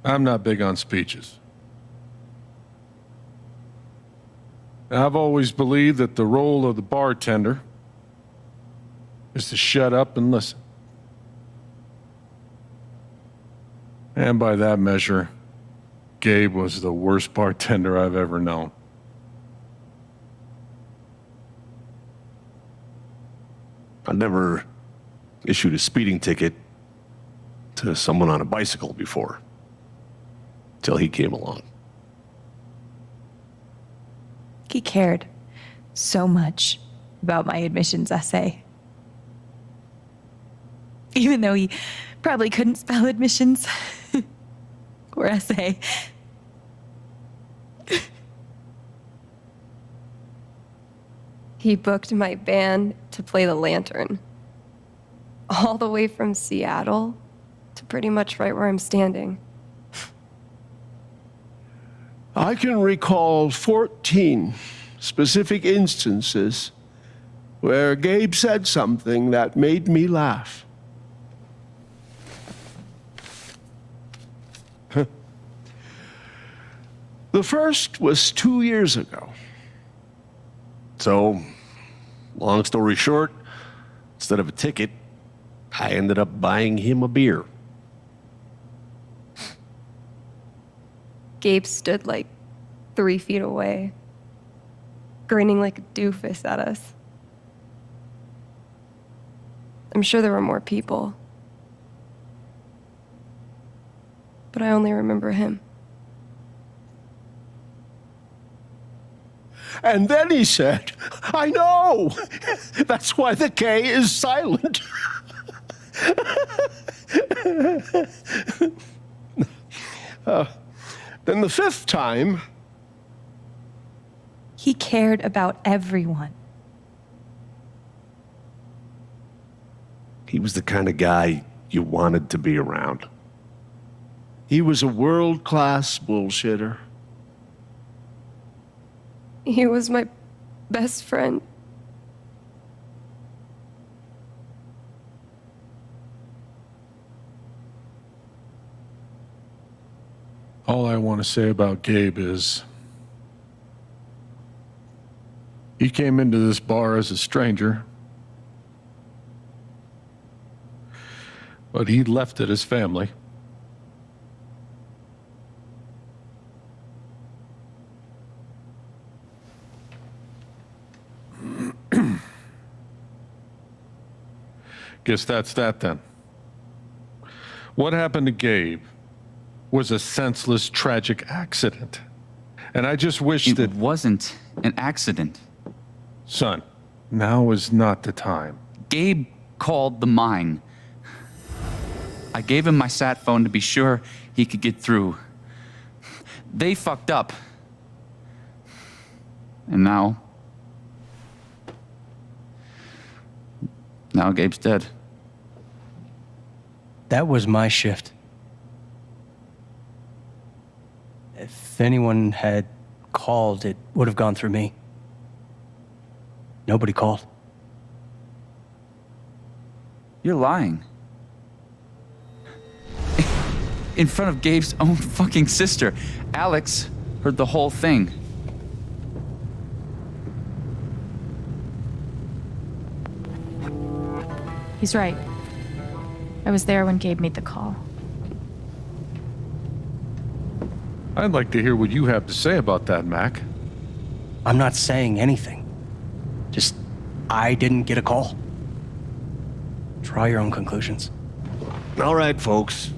I'm not big on speeches. I've always believed that the role of the bartender is to shut up and listen. And by that measure, Gabe was the worst bartender I've ever known. I never issued a speeding ticket to someone on a bicycle before, till he came along. He cared so much about my admissions essay. Even though he probably couldn't spell admissions or essay. He booked my band to play the lantern. All the way from Seattle to pretty much right where I'm standing. I can recall 14 specific instances where Gabe said something that made me laugh. The first was 2 years ago. So, long story short, instead of a ticket, I ended up buying him a beer. Gabe stood like 3 feet away, grinning like a doofus at us. I'm sure there were more people, but I only remember him. And then he said, I know! That's why the K is silent. Then the fifth time, He cared about everyone. He was the kind of guy you wanted to be around. he was a world-class bullshitter. He was my best friend. All I want to say about Gabe is he came into this bar as a stranger, but he left it as family. Guess that's that then. What happened to Gabe was a senseless, tragic accident. And I just wish It that... wasn't an accident. Son, now is not the time. Gabe called the mine. I gave him my sat phone to be sure he could get through. They fucked up. And now Gabe's dead. That was my shift. If anyone had called, it would have gone through me. Nobody called. You're lying. In front of Gabe's own fucking sister. Alex heard the whole thing. He's right. I was there when Gabe made the call. I'd like to hear what you have to say about that, Mac. I'm not saying anything. Just, I didn't get a call. Draw your own conclusions. All right, folks.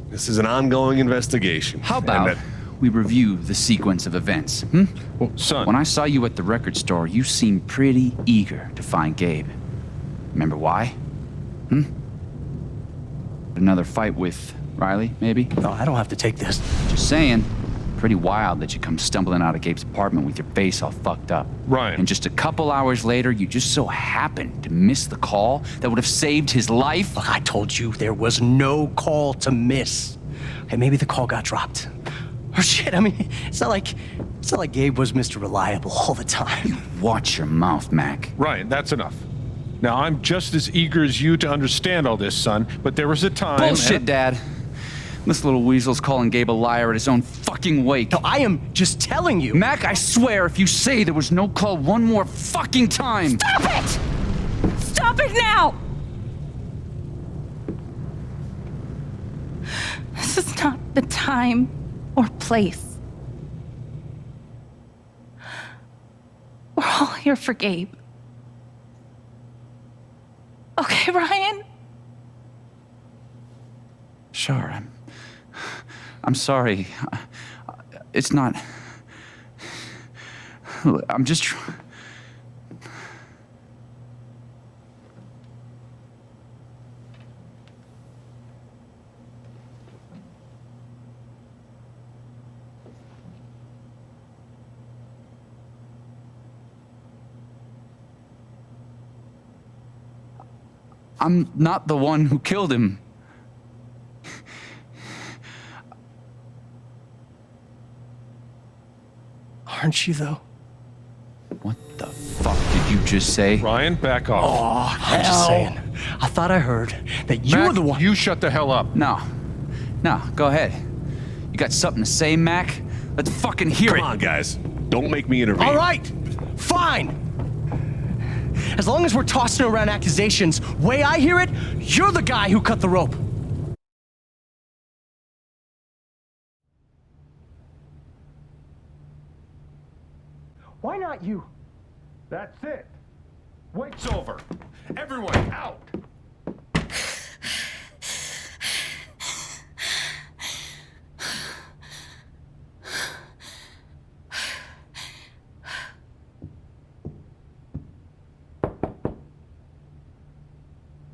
This is an ongoing investigation. How about we review the sequence of events, hmm? Well, son... When I saw you at the record store, you seemed pretty eager to find Gabe. Remember why? Another fight with Riley, maybe? No, I don't have to take this. Just saying. Pretty wild that you come stumbling out of Gabe's apartment with your face all fucked up. Ryan. And just a couple hours later, you just so happened to miss the call that would have saved his life. Look, I told you there was no call to miss. Hey, maybe the call got dropped. Or shit, I mean, it's not like Gabe was Mr. Reliable all the time. Watch your mouth, Mac. Ryan, that's enough. Now, I'm just as eager as you to understand all this, son, but there was a time... Bullshit, Dad. This little weasel's calling Gabe a liar at his own fucking wake. No, I am just telling you. Mac, I swear, if you say there was no call one more fucking time... Stop it! Stop it now! This is not the time or place. We're all here for Gabe. Okay, Ryan? Sure, I'm sorry. It's not... I'm just... I'm not the one who killed him. Aren't you, though? What the fuck did you just say? Ryan, back off. Oh, I'm just saying. I thought I heard that you Mac, were the one. you shut the hell up. No, go ahead. You got something to say, Mac? Let's fucking hear Come it. on, guys. Don't make me intervene. All right, fine. As long as we're tossing around accusations, way I hear it, you're the guy who cut the rope. Why not you? That's it. Wake's over. Everyone out.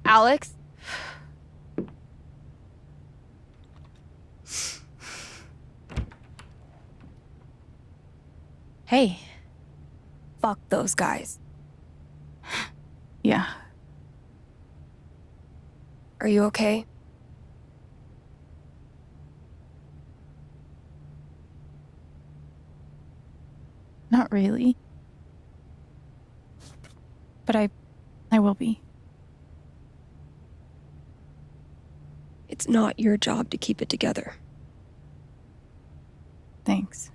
Alex? Hey. Fuck those guys. Yeah. Are you okay? Not really. But I will be. It's not your job to keep it together. Thanks.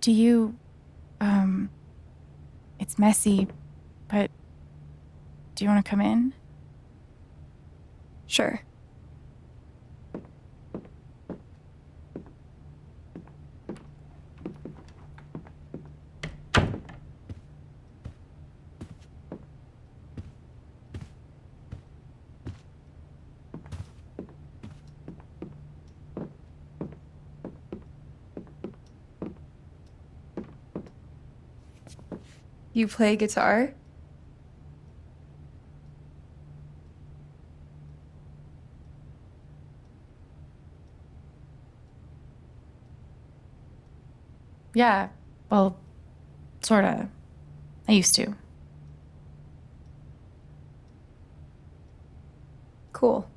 Do you, it's messy, but do you want to come in? Sure. You play guitar? Yeah, well, sorta. I used to. Cool.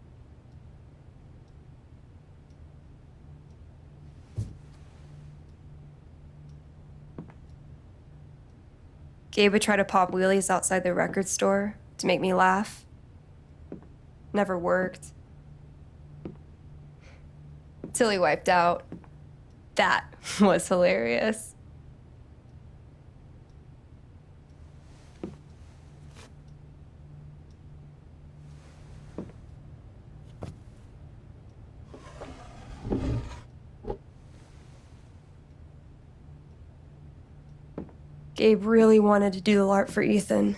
Gabe would try to pop wheelies outside the record store to make me laugh. Never worked. Till he wiped out. That was hilarious. Gabe really wanted to do the LARP for Ethan.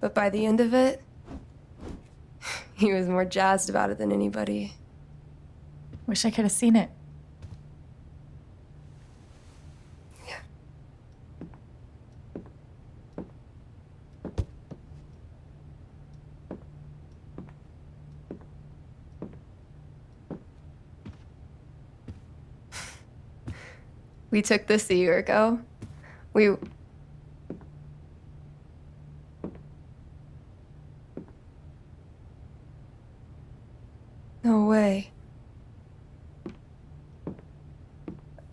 But by the end of it, he was more jazzed about it than anybody. Wish I could have seen it. Yeah. We took this a year ago. No way.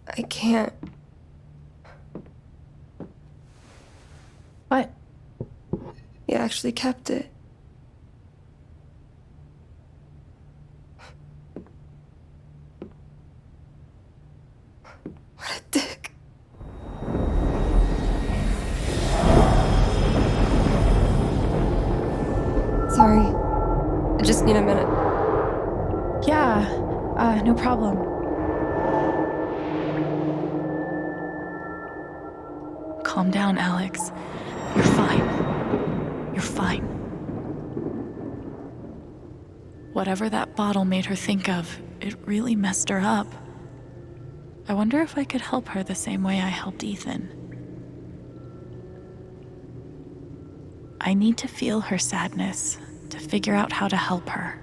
I can't. What? He actually kept it. just need a minute. Yeah, no problem. Calm down, Alex. You're fine. You're fine. Whatever that bottle made her think of, it really messed her up. I wonder if I could help her the same way I helped Ethan. I need to feel her sadness to figure out how to help her.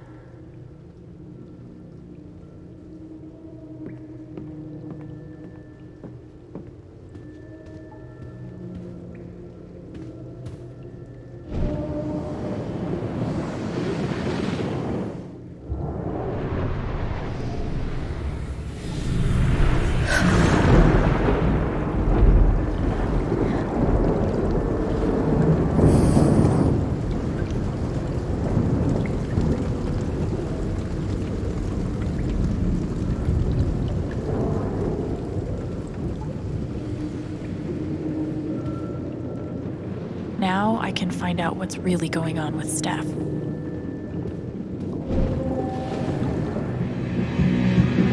Now I can find out what's really going on with Steph.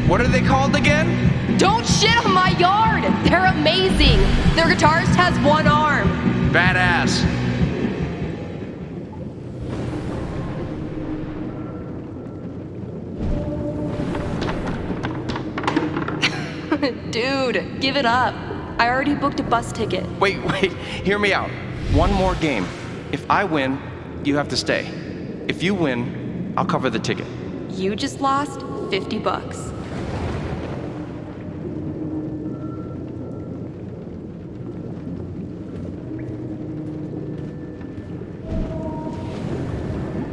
What are they called again? Don't shit on my yard! They're amazing! Their guitarist has one arm. Badass. Dude, give it up. I already booked a bus ticket. Wait, hear me out. One more game. If I win, you have to stay. If you win, I'll cover the ticket. You just lost $50.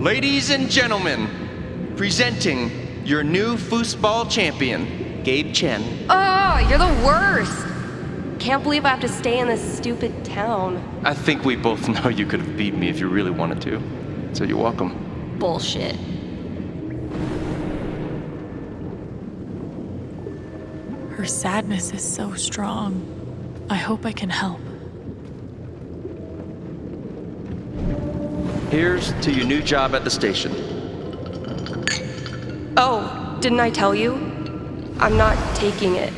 Ladies and gentlemen, presenting your new foosball champion, Gabe Chen. Oh, you're the worst! Can't believe I have to stay in this stupid town. I think we both know you could have beat me if you really wanted to. So you're welcome. Bullshit. Her sadness is so strong. I hope I can help. Here's to your new job at the station. Oh, didn't I tell you? I'm not taking it.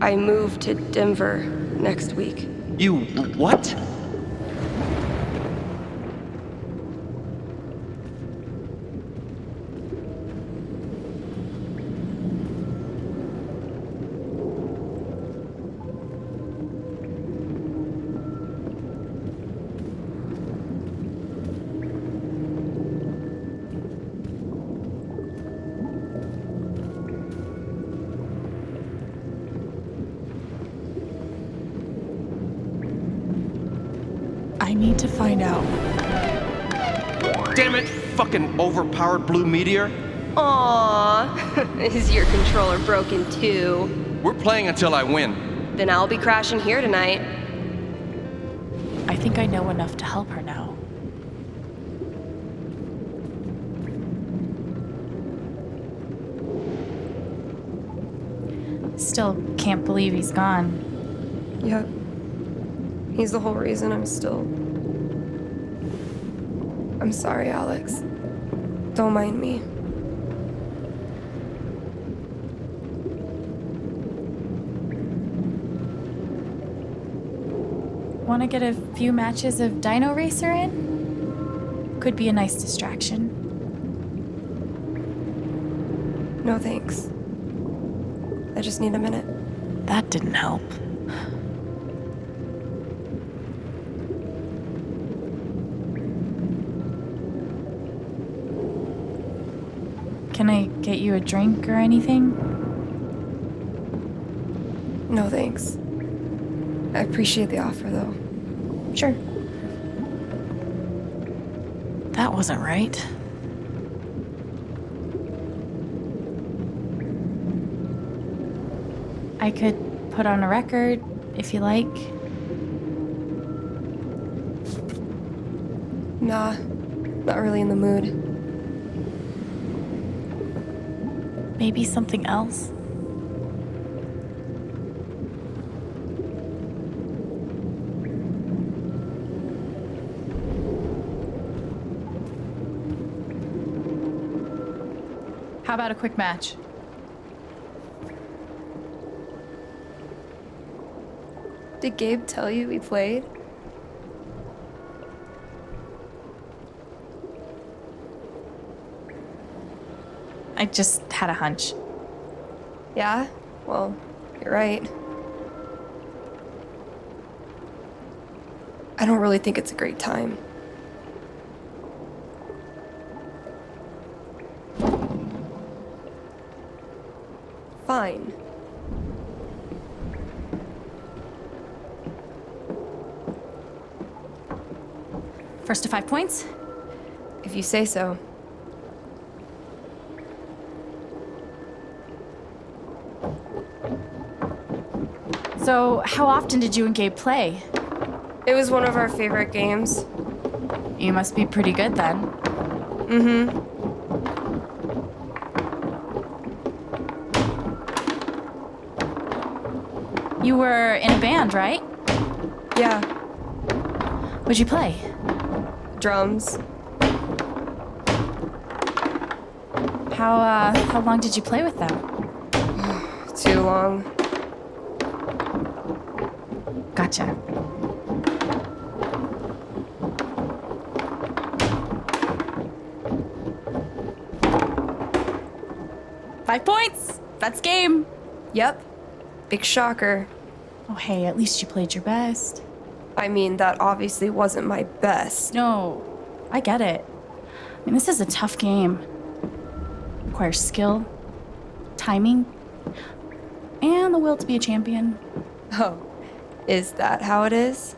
I move to Denver next week. You what? I need to find out. Damn it, fucking overpowered blue meteor. Aww, is your controller broken too? We're playing until I win. Then I'll be crashing here tonight. I think I know enough to help her now. Still can't believe he's gone. Yep. He's the whole reason I'm sorry, Alex. Don't mind me. Want to get a few matches of Dino Racer in? Could be a nice distraction. No thanks. I just need a minute. That didn't help. Can I get you a drink or anything? No thanks. I appreciate the offer, though. Sure. That wasn't right. I could put on a record if you like. Nah, not really in the mood. Maybe something else? How about a quick match? Did Gabe tell you we played? I just had a hunch. Yeah? Well, you're right. I don't really think it's a great time. Fine. First to 5 points? If you say so. So, how often did you and Gabe play? It was one of our favorite games. You must be pretty good then. Mm-hmm. You were in a band, right? Yeah. What'd you play? Drums. How long did you play with them? Too long. Gotcha. Five points! That's game! Yep. Big shocker. Oh, hey, at least you played your best. I mean, that obviously wasn't my best. No, I get it. I mean, this is a tough game. Requires skill, timing, and the will to be a champion. Oh, is that how it is?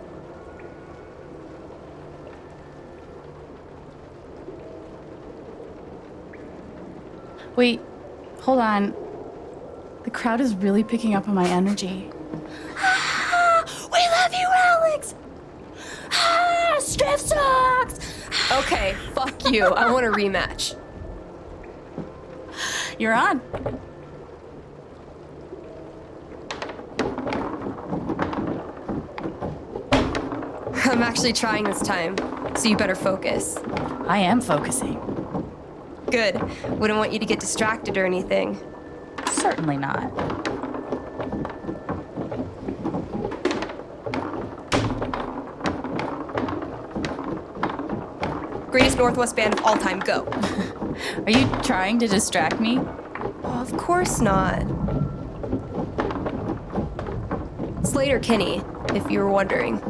Wait, hold on. The crowd is really picking up on my energy. We love you, Alex! Striff sucks! Okay, fuck you. I want a rematch. You're on. I'm actually trying this time, so you better focus. I am focusing. Good. Wouldn't want you to get distracted or anything. Certainly not. Greatest Northwest band of all time, go. Are you trying to distract me? Oh, of course not. Slater Kinney, if you were wondering.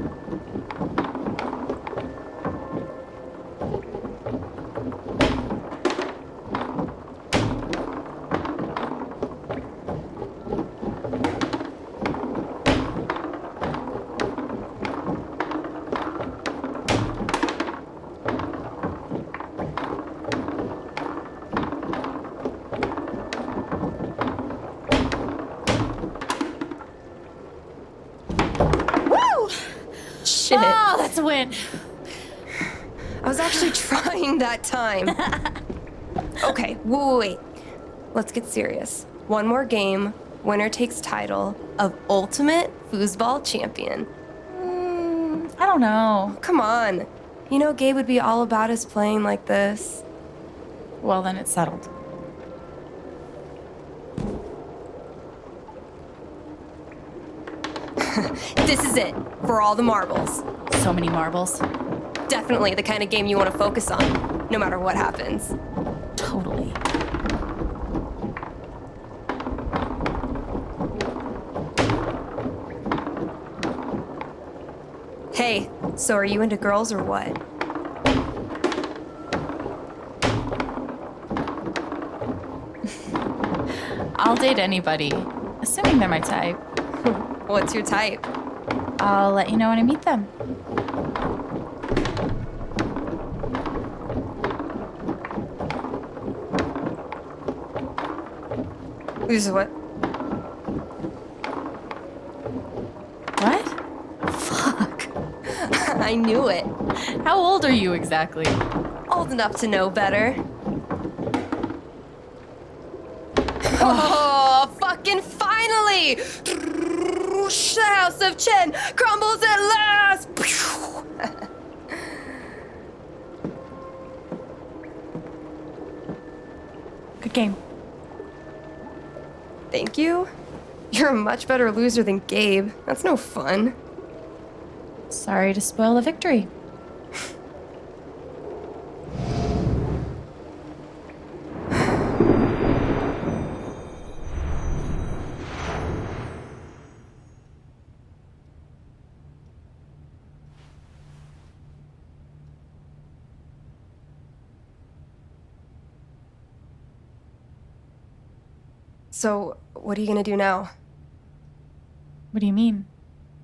Shit. Oh, that's a win. I was actually trying that time. Okay, wait. Let's get serious. One more game. Winner takes title of Ultimate Foosball Champion. I don't know. Come on. You know Gabe would be all about us playing like this. Well, then it's settled. This is it. For all the marbles. So many marbles. Definitely the kind of game you want to focus on, no matter what happens. Totally. Hey, so are you into girls or what? I'll date anybody, assuming they're my type. What's your type? I'll let you know when I meet them. Who's what? What? Fuck. I knew it. How old are you exactly? Old enough to know better. Oh, fucking finally! The house of Chen crumbles at last! Good game. Thank you? You're a much better loser than Gabe. That's no fun. Sorry to spoil the victory. So, what are you gonna do now? What do you mean?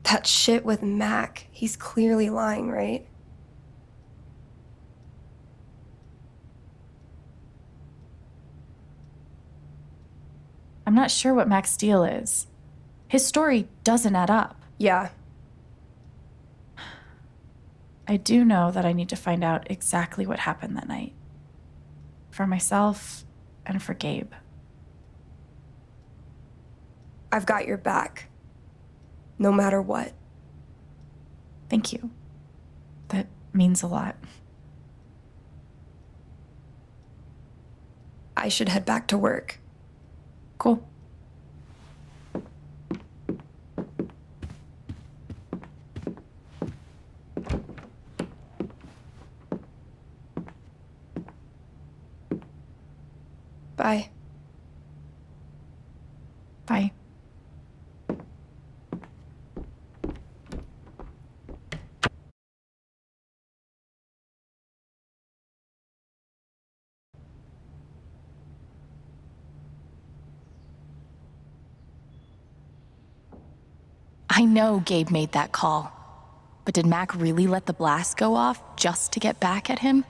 That shit with Mac. He's clearly lying, right? I'm not sure what Mac's deal is. His story doesn't add up. Yeah. I do know that I need to find out exactly what happened that night. For myself and for Gabe. I've got your back. No matter what. Thank you. That means a lot. I should head back to work. Cool. Bye. Bye. I know Gabe made that call. But did Mac really let the blast go off just to get back at him?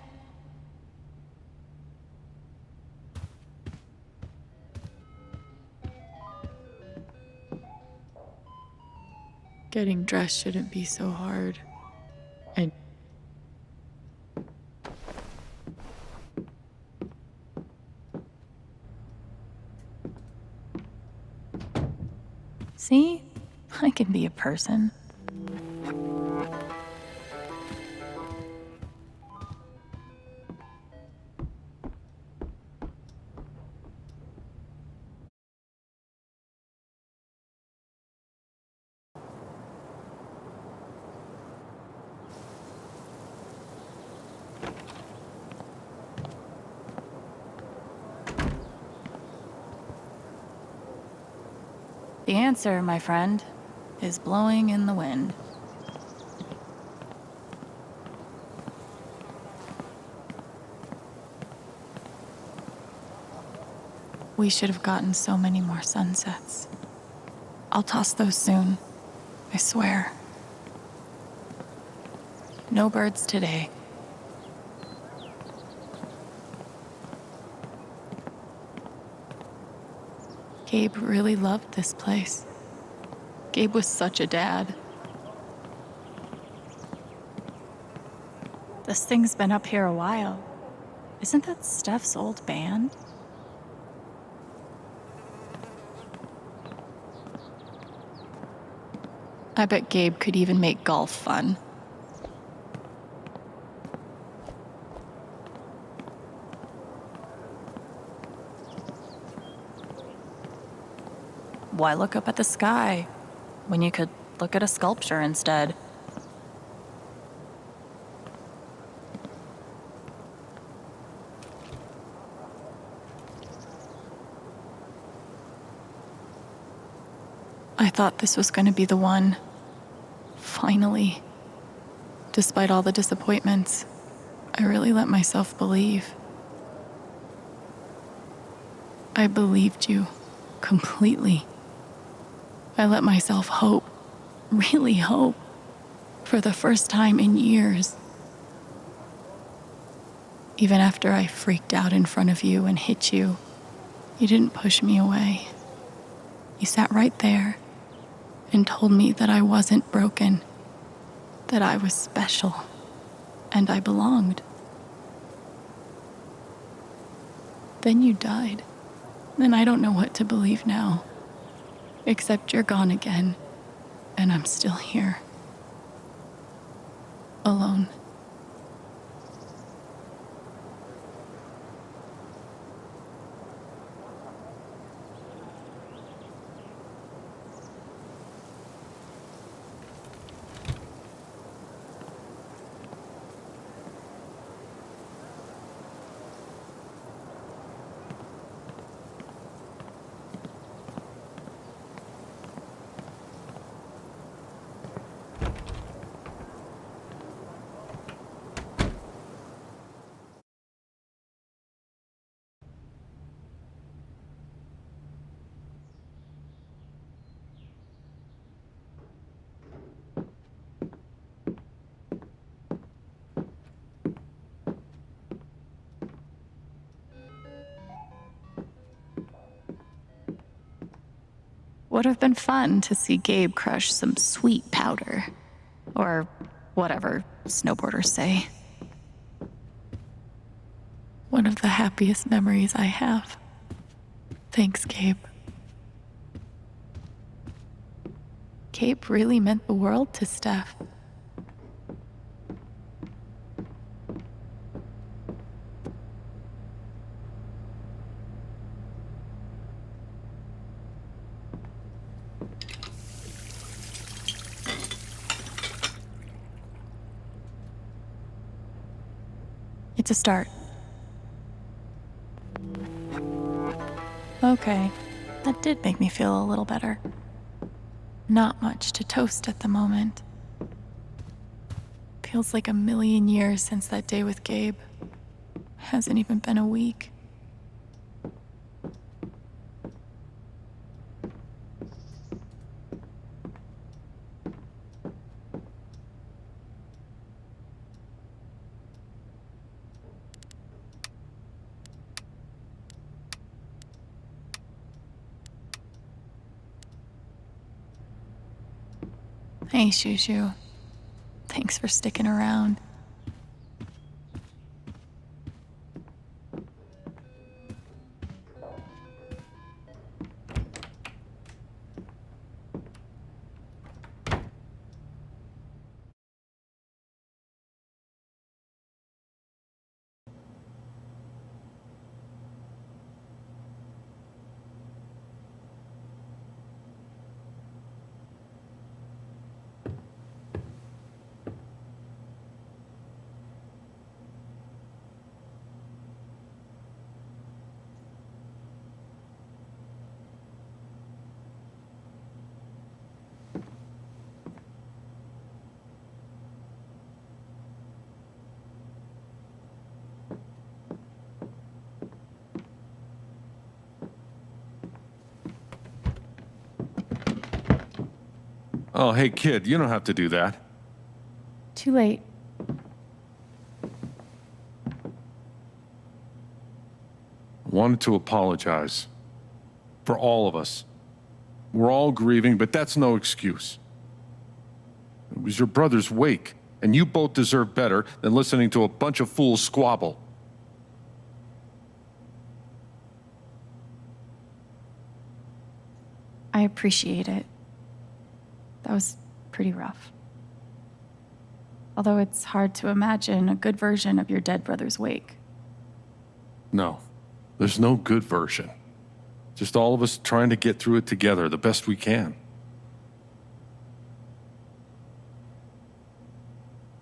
Getting dressed shouldn't be so hard. And See? I can be a person. The answer, my friend, is blowing in the wind. We should have gotten so many more sunsets. I'll toss those soon, I swear. No birds today. Gabe really loved this place. Gabe was such a dad. This thing's been up here a while. Isn't that Steph's old band? I bet Gabe could even make golf fun. Why look up at the sky when you could look at a sculpture instead? I thought this was going to be the one. Finally. Despite all the disappointments, I really let myself believe. I believed you completely. I let myself hope, really hope, for the first time in years. Even after I freaked out in front of you and hit you, you didn't push me away. You sat right there and told me that I wasn't broken, that I was special, and I belonged. Then you died, and I don't know what to believe now. Except you're gone again, and I'm still here. Alone. Would have been fun to see Gabe crush some sweet powder. Or whatever snowboarders say. One of the happiest memories I have. Thanks, Gabe. Gabe really meant the world to Steph. It's a start. Okay, that did make me feel a little better. Not much to toast at the moment. Feels like a million years since that day with Gabe. Hasn't even been a week. Hey, Shushu. Thanks for sticking around. Oh, hey, kid, you don't have to do that. Too late. Wanted to apologize. For all of us. We're all grieving, but that's no excuse. It was your brother's wake, and you both deserve better than listening to a bunch of fools squabble. I appreciate it. That was pretty rough. Although it's hard to imagine a good version of your dead brother's wake. No, there's no good version. Just all of us trying to get through it together the best we can.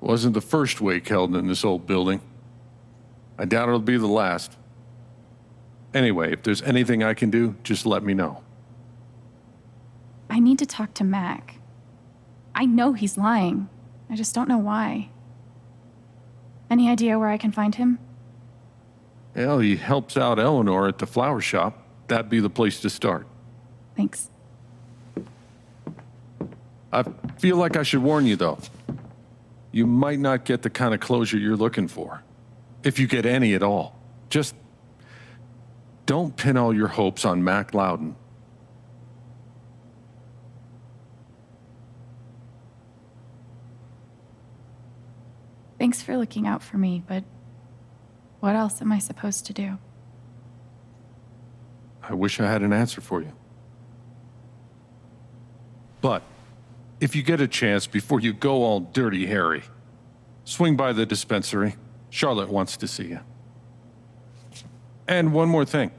It wasn't the first wake held in this old building. I doubt it'll be the last. Anyway, if there's anything I can do, just let me know. I need to talk to Mac. I know he's lying. I just don't know why. Any idea where I can find him? Well, he helps out Eleanor at the flower shop. That'd be the place to start. Thanks. I feel like I should warn you, though. You might not get the kind of closure you're looking for. If you get any at all. Just don't pin all your hopes on Mac Loudon. Thanks for looking out for me, but what else am I supposed to do? I wish I had an answer for you. But if you get a chance before you go all dirty Harry, swing by the dispensary. Charlotte wants to see you. And one more thing.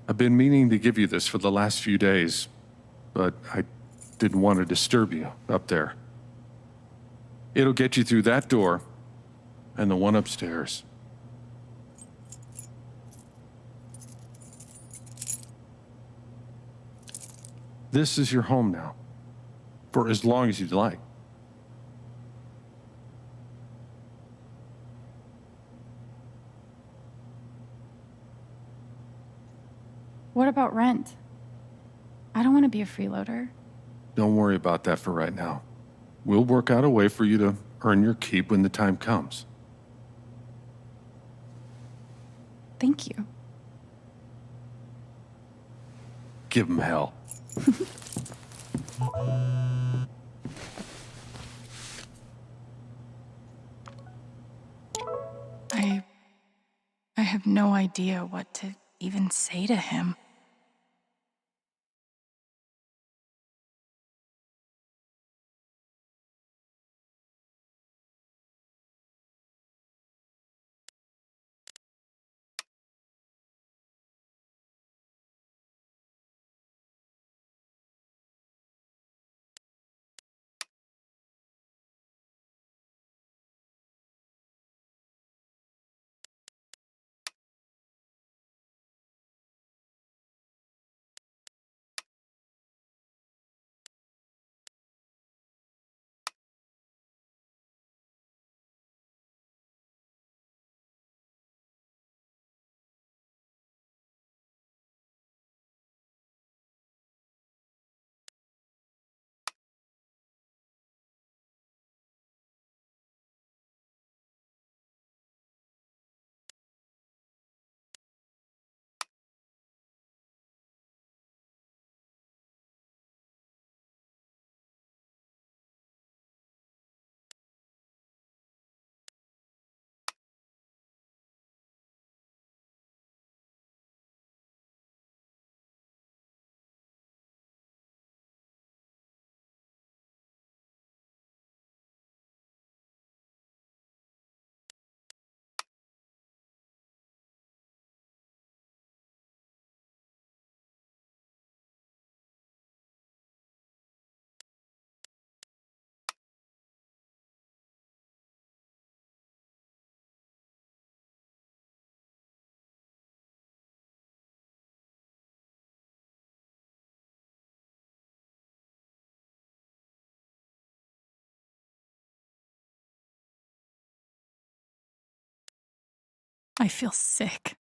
I've been meaning to give you this for the last few days, but I didn't want to disturb you up there. It'll get you through that door and the one upstairs. This is your home now, for as long as you'd like. What about rent? I don't want to be a freeloader. Don't worry about that for right now. We'll work out a way for you to earn your keep when the time comes. Thank you. give him hell. I have no idea what to even say to him. I feel sick.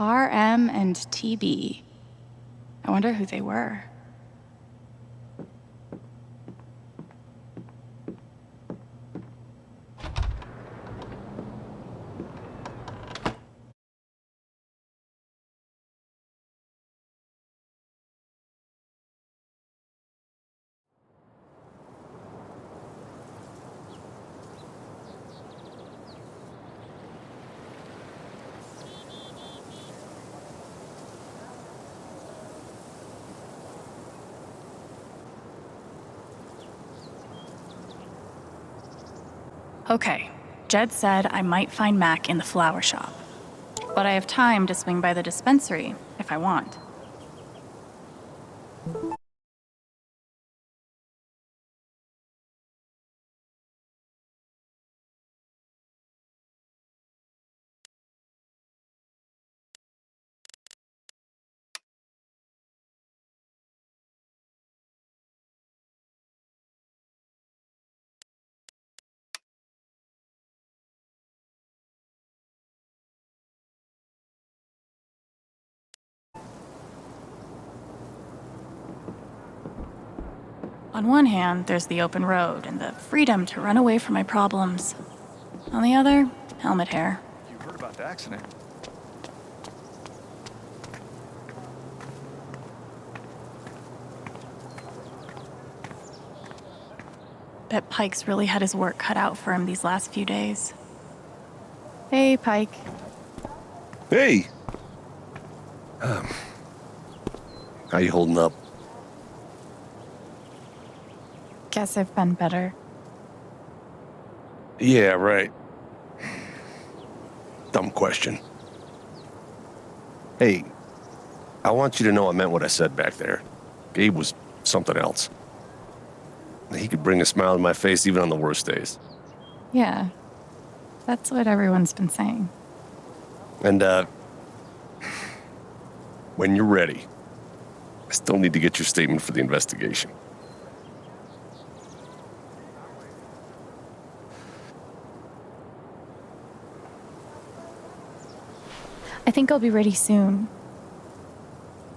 RM and TB. I wonder who they were. Okay, Jed said I might find Mac in the flower shop. But I have time to swing by the dispensary if I want. On one hand, there's the open road and the freedom to run away from my problems. On the other, helmet hair. You heard about the accident? Bet Pike's really had his work cut out for him these last few days. Hey, Pike. Hey! How you holding up? Guess I've been better. Yeah, right. Dumb question. Hey, I want you to know I meant what I said back there. Gabe was something else. He could bring a smile to my face even on the worst days. Yeah, that's what everyone's been saying. And, when you're ready, I still need to get your statement for the investigation. I think I'll be ready soon.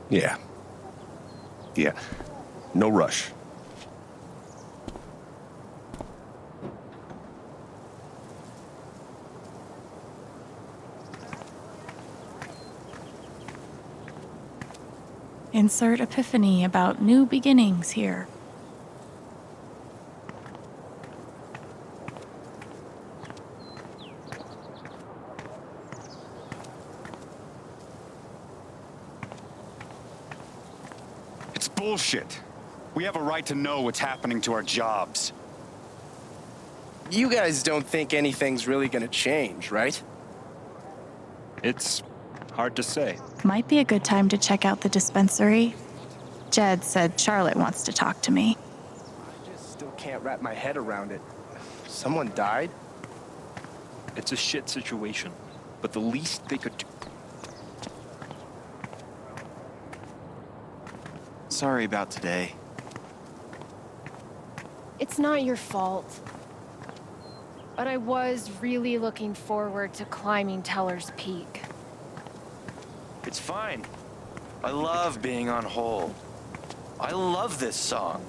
Yeah. Yeah. No rush. Insert epiphany about new beginnings here. It's bullshit. We have a right to know what's happening to our jobs. You guys don't think anything's really gonna change, right? It's hard to say. Might be a good time to check out the dispensary. Jed said Charlotte wants to talk to me. I just still can't wrap my head around it. Someone died? It's a shit situation, but the least they could do. Sorry about today. It's not your fault. But I was really looking forward to climbing Teller's Peak. It's fine. I love being on hold. I love this song.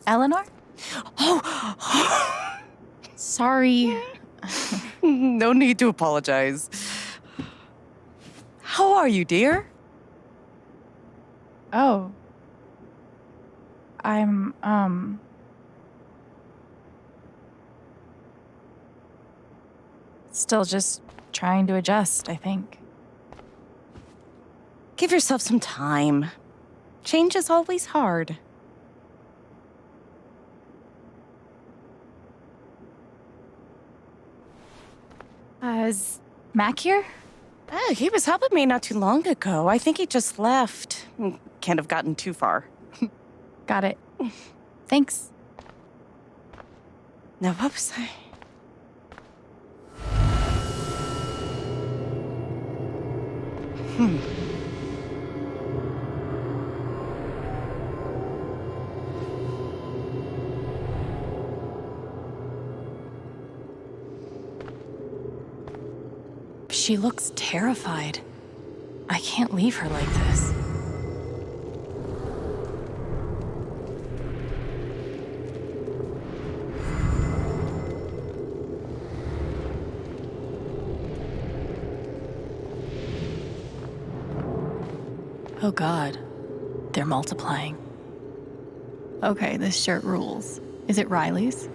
Eleanor? Oh! Sorry. No need to apologize. How are you, dear? Oh. I'm, still just trying to adjust, I think. Give yourself some time. Change is always hard. Is Mac here? Oh, he was helping me not too long ago. I think he just left. Can't have gotten too far. Got it. Thanks. Now, what was I? She looks terrified. I can't leave her like this. Oh God, they're multiplying. Okay, this shirt rules. Is it Riley's?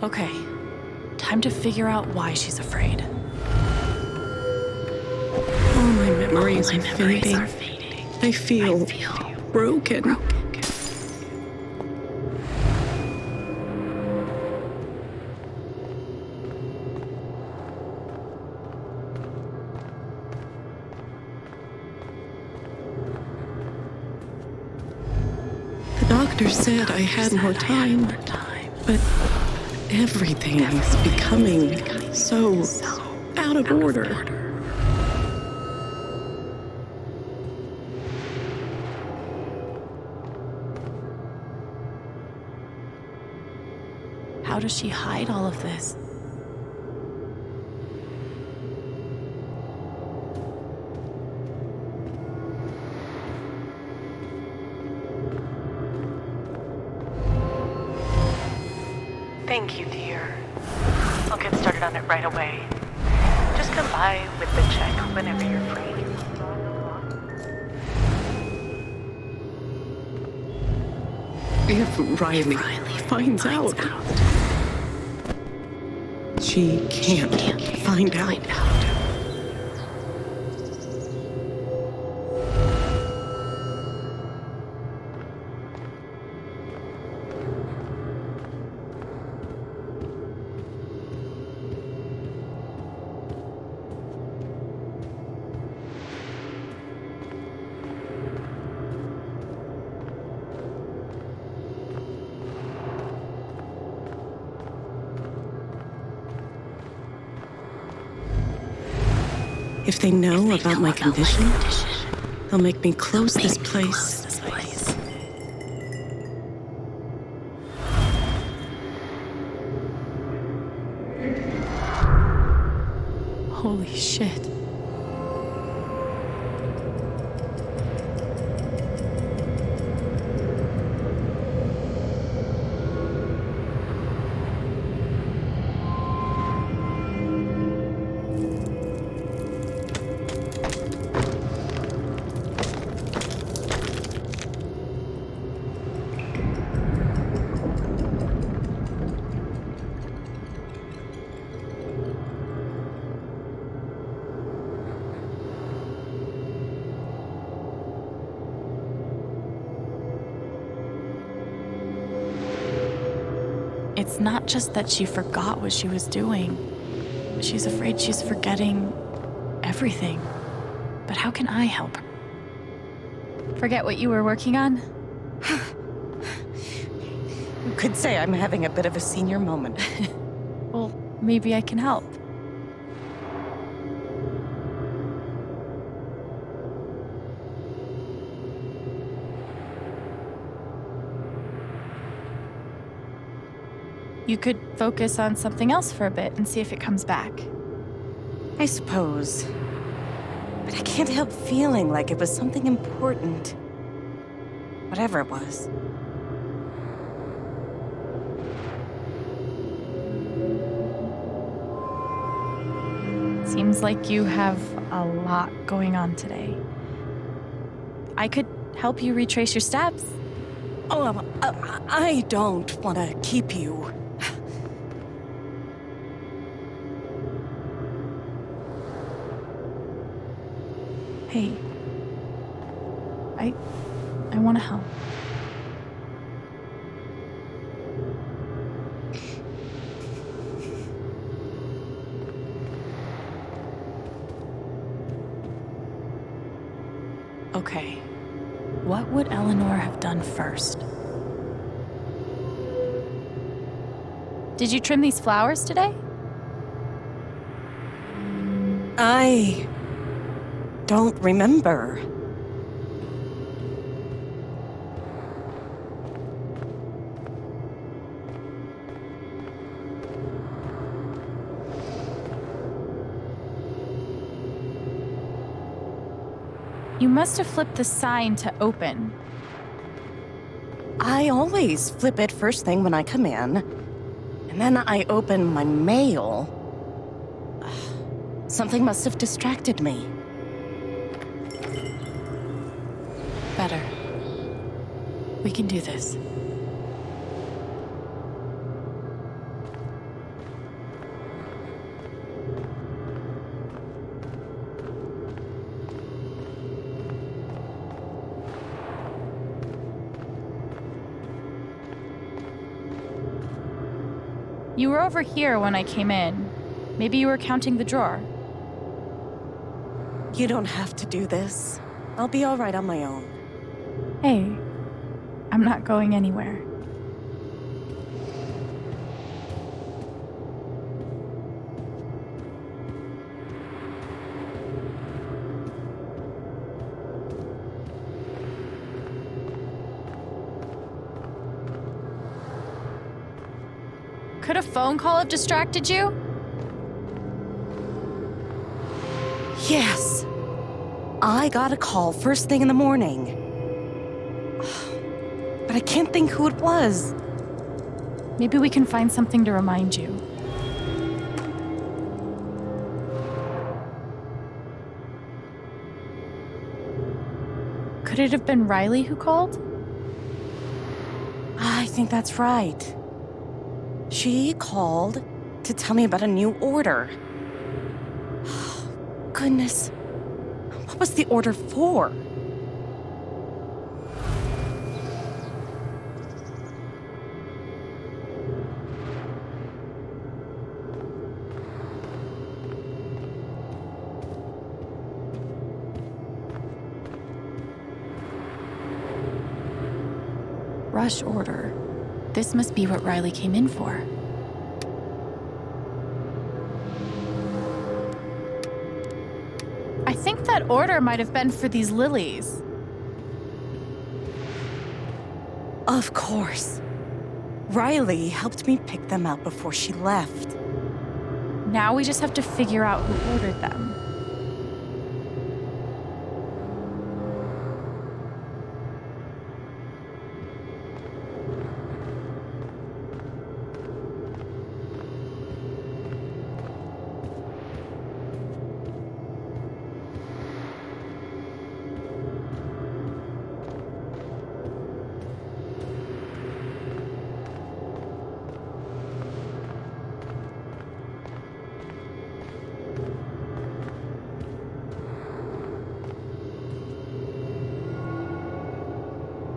Okay, time to figure out why she's afraid. All my memories are fading. I feel broken. The doctor said I had more time, but everything is becoming so out of order. How does she hide all of this? Thank you, dear. I'll get started on it right away. Just come by with the check whenever you're free. If Riley finds out, she can't find out. If they know about my condition, they'll make me close this place. Holy shit. It's not just that she forgot what she was doing. She's afraid she's forgetting everything. But how can I help her? Forget what you were working on? You could say I'm having a bit of a senior moment. Well, maybe I can help. You could focus on something else for a bit and see if it comes back. I suppose. But I can't help feeling like it was something important. Whatever it was. Seems like you have a lot going on today. I could help you retrace your steps. Oh, I don't want to keep you. Hey, I want to help. Okay, what would Eleanor have done first? Did you trim these flowers today? I don't remember. You must have flipped the sign to open. I always flip it first thing when I come in, and then I open my mail. Something must have distracted me. Better. We can do this. You were over here when I came in. Maybe you were counting the drawer. You don't have to do this. I'll be all right on my own. Hey, I'm not going anywhere. Could a phone call have distracted you? Yes. I got a call first thing in the morning. But I can't think who it was. Maybe we can find something to remind you. Could it have been Riley who called? I think that's right. She called to tell me about a new order. Goodness. What was the order for? Rush order. This must be what Riley came in for. I think that order might have been for these lilies. Of course. Riley helped me pick them out before she left. Now we just have to figure out who ordered them.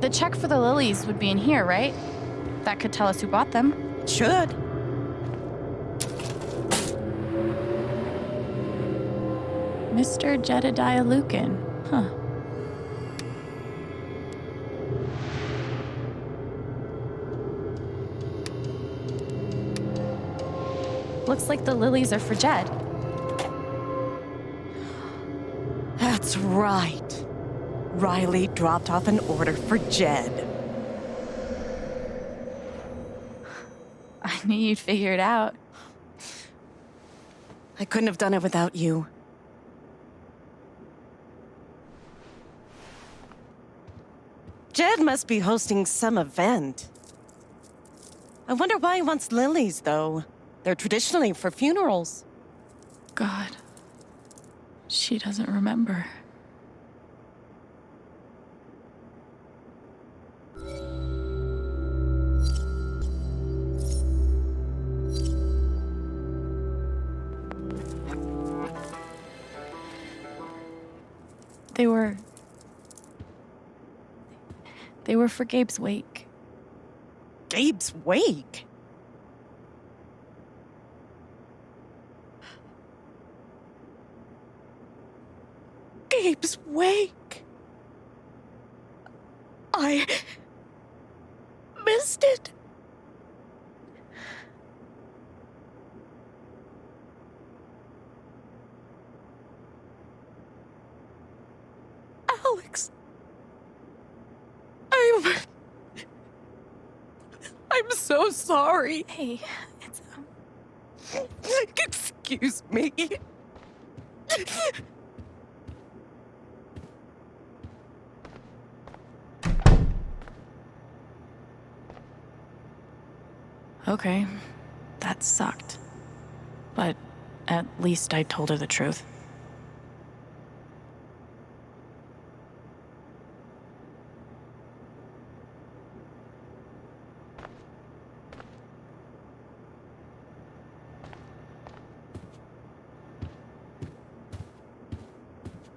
The check for the lilies would be in here, right? That could tell us who bought them. Should. Mr. Jedediah Lucan. Huh. Looks like the lilies are for Jed. That's right. Riley dropped off an order for Jed. I knew you'd figure it out. I couldn't have done it without you. Jed must be hosting some event. I wonder why he wants lilies, though. They're traditionally for funerals. God. She doesn't remember. They were for Gabe's wake. Gabe's wake? Gabe's wake? I missed it. Alex. I'm so sorry. Hey, it's Excuse me. Okay, that sucked. But at least I told her the truth.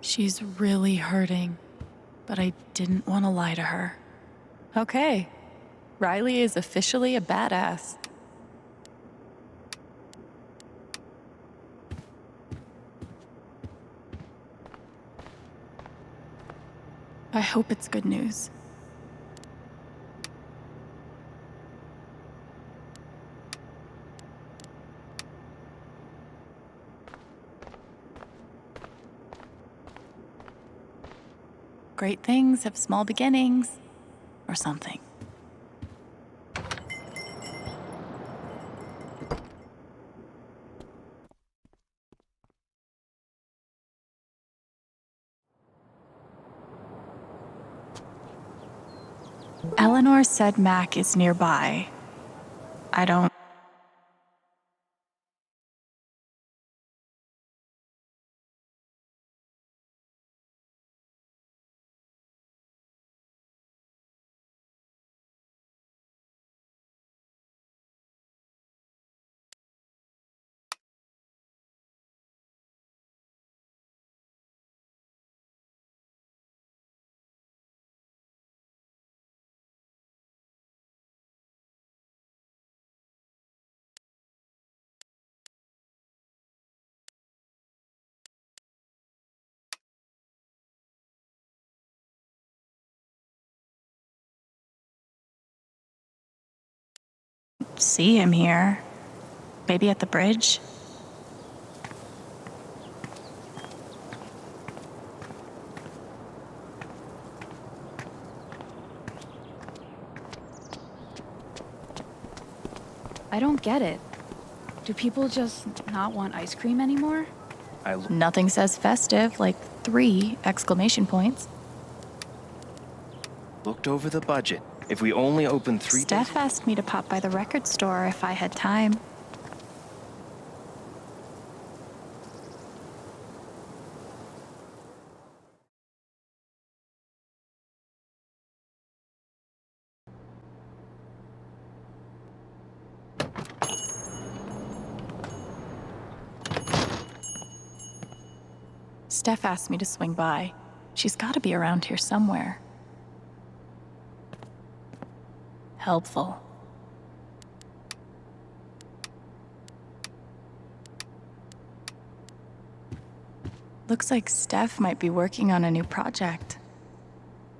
She's really hurting, but I didn't want to lie to her. Okay, Riley is officially a badass. I hope it's good news. Great things have small beginnings, or something. Eleanor said Mac is nearby. I don't... see him here. Maybe at the bridge? I don't get it. Do people just not want ice cream anymore? Nothing says festive like 3 exclamation points. Looked over the budget. If we only open 3 Steph asked me to pop by the record store if I had time. Steph asked me to swing by. She's got to be around here somewhere. Helpful. Looks like Steph might be working on a new project.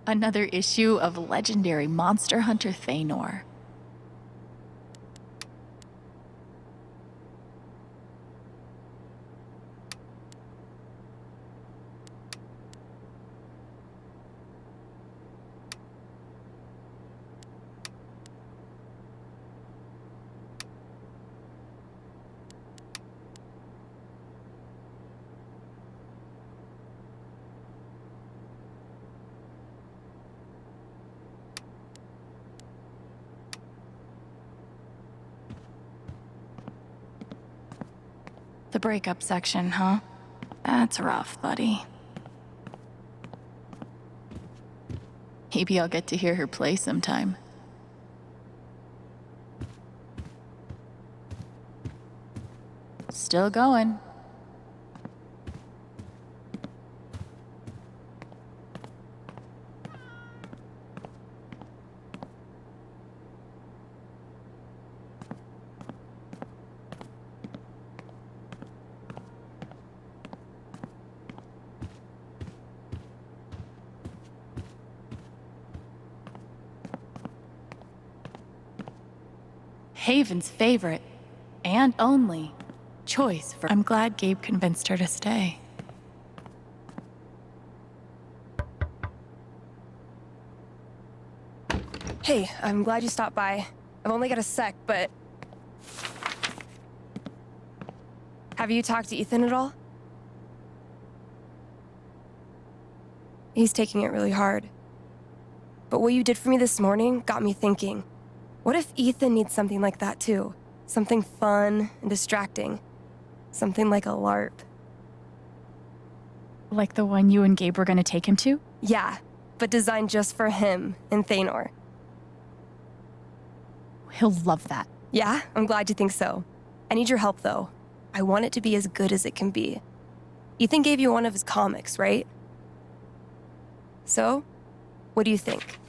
Another issue of legendary monster hunter Thanor. The breakup section, huh? That's rough, buddy. Maybe I'll get to hear her play sometime. Still going. Haven's favorite, and only, choice for... I'm glad Gabe convinced her to stay. Hey, I'm glad you stopped by. I've only got a sec, but... Have you talked to Ethan at all? He's taking it really hard. But what you did for me this morning got me thinking. What if Ethan needs something like that too? Something fun and distracting. Something like a LARP. Like the one you and Gabe were gonna take him to? Yeah, but designed just for him and Thanor. He'll love that. Yeah, I'm glad you think so. I need your help though. I want it to be as good as it can be. Ethan gave you one of his comics, right? So, what do you think?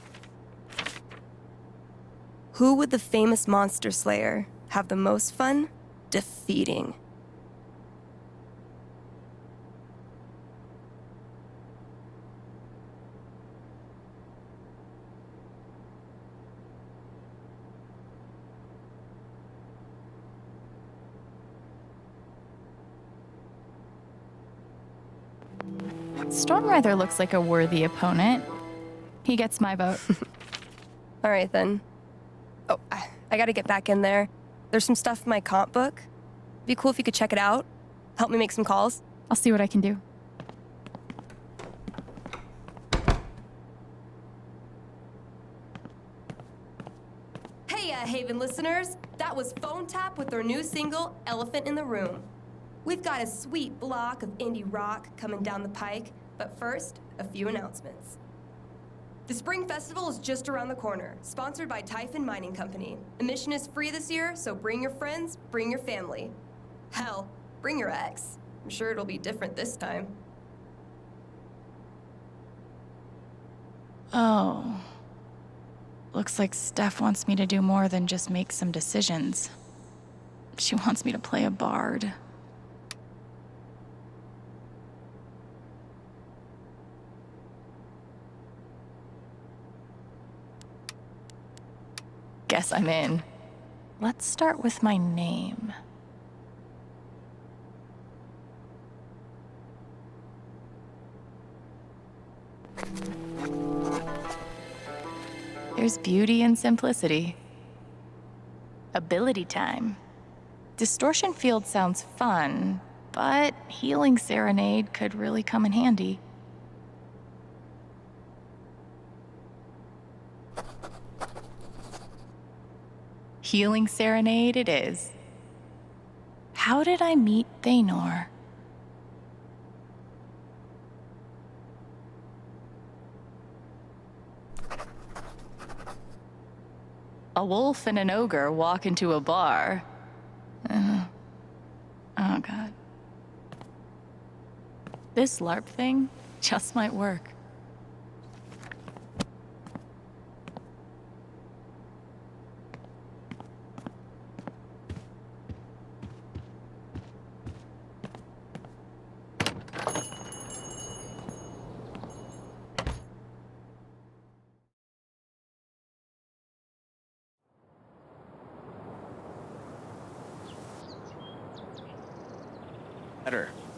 Who would the famous monster slayer have the most fun defeating? Stormrather looks like a worthy opponent. He gets my vote. All right, then. Oh, I gotta get back in there. There's some stuff in my comp book. Be cool if you could check it out. Help me make some calls. I'll see what I can do. Hey, Haven listeners. That was Phone Tap with their new single, Elephant in the Room. We've got a sweet block of indie rock coming down the pike, but first, a few announcements. The Spring Festival is just around the corner, sponsored by Typhon Mining Company. Admission is free this year, so bring your friends, bring your family. Hell, bring your ex. I'm sure it'll be different this time. Oh. Looks like Steph wants me to do more than just make some decisions. She wants me to play a bard. Guess I'm in. Let's start with my name. There's beauty in simplicity. Ability time. Distortion field sounds fun, but healing serenade could really come in handy. Healing serenade it is. How did I meet Thanor? A wolf and an ogre walk into a bar. Oh, God. This LARP thing just might work.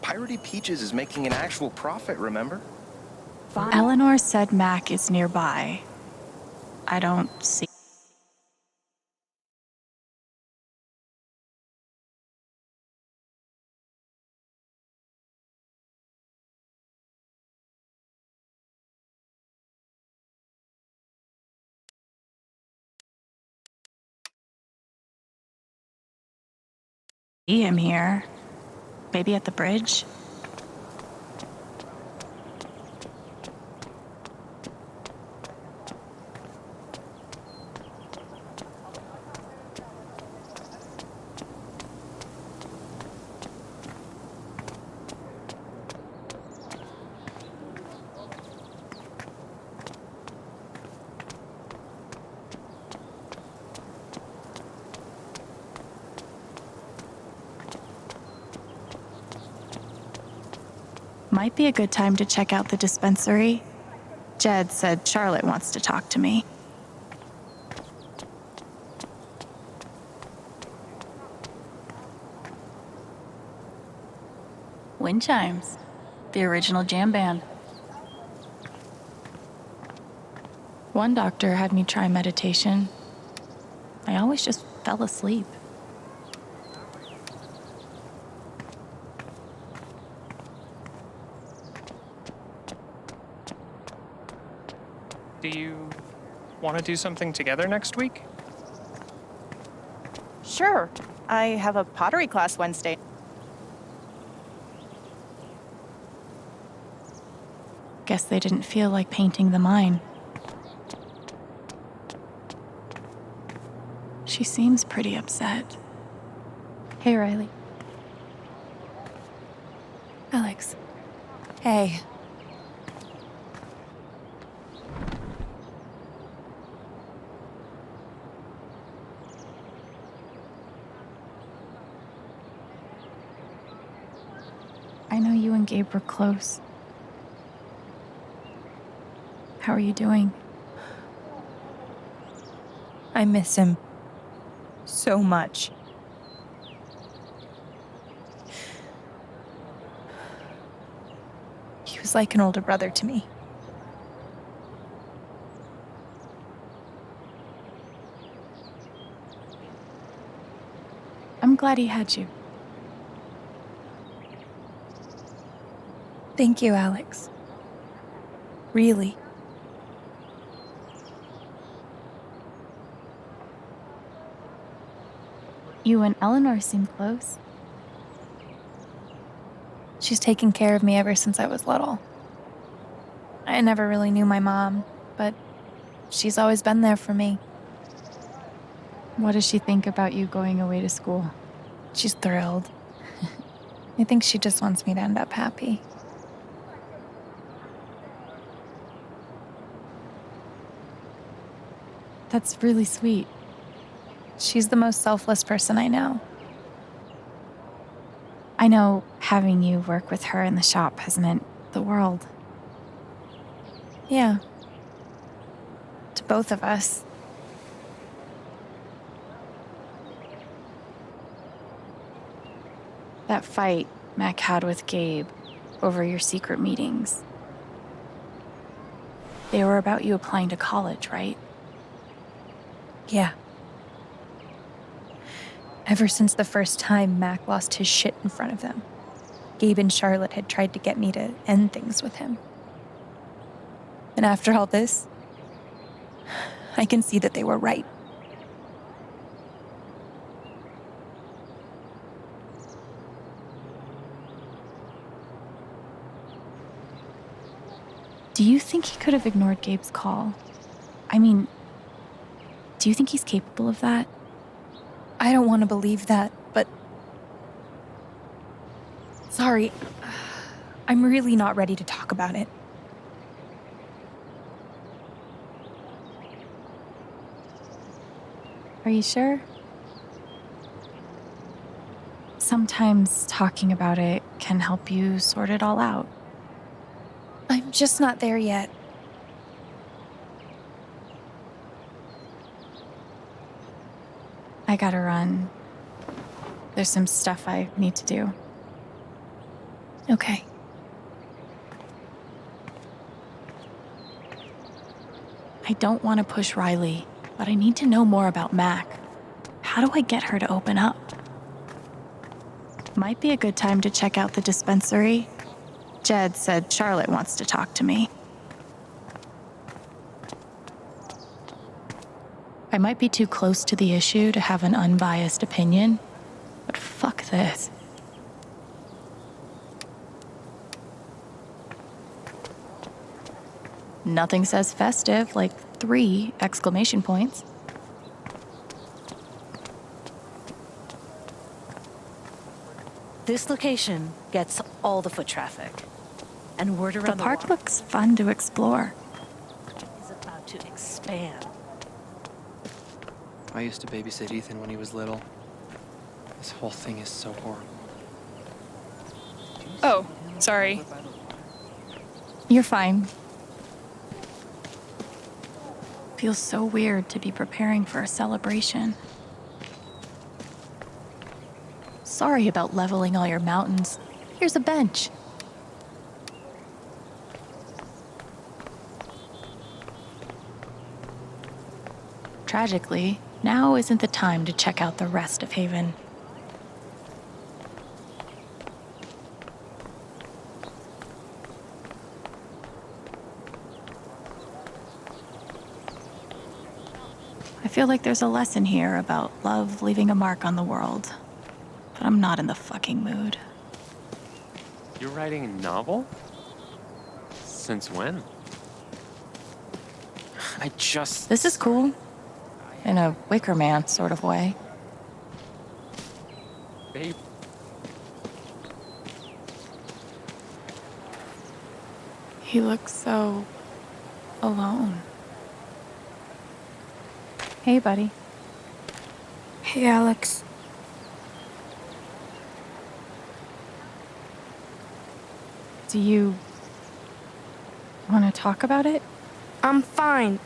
Piratey Peaches is making an actual profit, remember? Eleanor said Mac is nearby. I don't see. See him here. Maybe at the bridge? Might be a good time to check out the dispensary. Jed said Charlotte wants to talk to me. Wind chimes, the original jam band. One doctor had me try meditation. I always just fell asleep. Do you want to do something together next week? Sure. I have a pottery class Wednesday. Guess they didn't feel like painting the mine. She seems pretty upset. Hey, Riley. Alex. Hey. I know you and Gabe were close. How are you doing? I miss him so much. He was He's like an older brother to me. I'm glad he had you. Thank you, Alex. Really. You and Eleanor seem close. She's taken care of me ever since I was little. I never really knew my mom, but she's always been there for me. What does she think about you going away to school? She's thrilled. I think she just wants me to end up happy. That's really sweet. She's the most selfless person I know. I know having you work with her in the shop has meant the world. Yeah. To both of us. That fight Mac had with Gabe over your secret meetings. They were about you applying to college, right? Yeah. Ever since the first time Mac lost his shit in front of them, Gabe and Charlotte had tried to get me to end things with him. And after all this, I can see that they were right. Do you think he could have ignored Gabe's call? I mean, do you think he's capable of that? I don't want to believe that, but... Sorry. I'm really not ready to talk about it. Are you sure? Sometimes talking about it can help you sort it all out. I'm just not there yet. I gotta run. There's some stuff I need to do. Okay. I don't want to push Riley, but I need to know more about Mac. How do I get her to open up? Might be a good time to check out the dispensary. Jed said Charlotte wants to talk to me. I might be too close to the issue to have an unbiased opinion, but fuck this. Nothing says festive like 3 exclamation points. This location gets all the foot traffic. And word around The park looks fun to explore. is about to expand. I used to babysit Ethan when he was little. This whole thing is so horrible. Oh, sorry. You're fine. Feels so weird to be preparing for a celebration. Sorry about leveling all your mountains. Here's a bench. Tragically, now isn't the time to check out the rest of Haven. I feel like there's a lesson here about love leaving a mark on the world, but I'm not in the fucking mood. You're writing a novel? Since when? This is cool. In a Wicker Man sort of way. Babe. He looks so alone. Hey, buddy. Hey, Alex. Do you want to talk about it? I'm fine.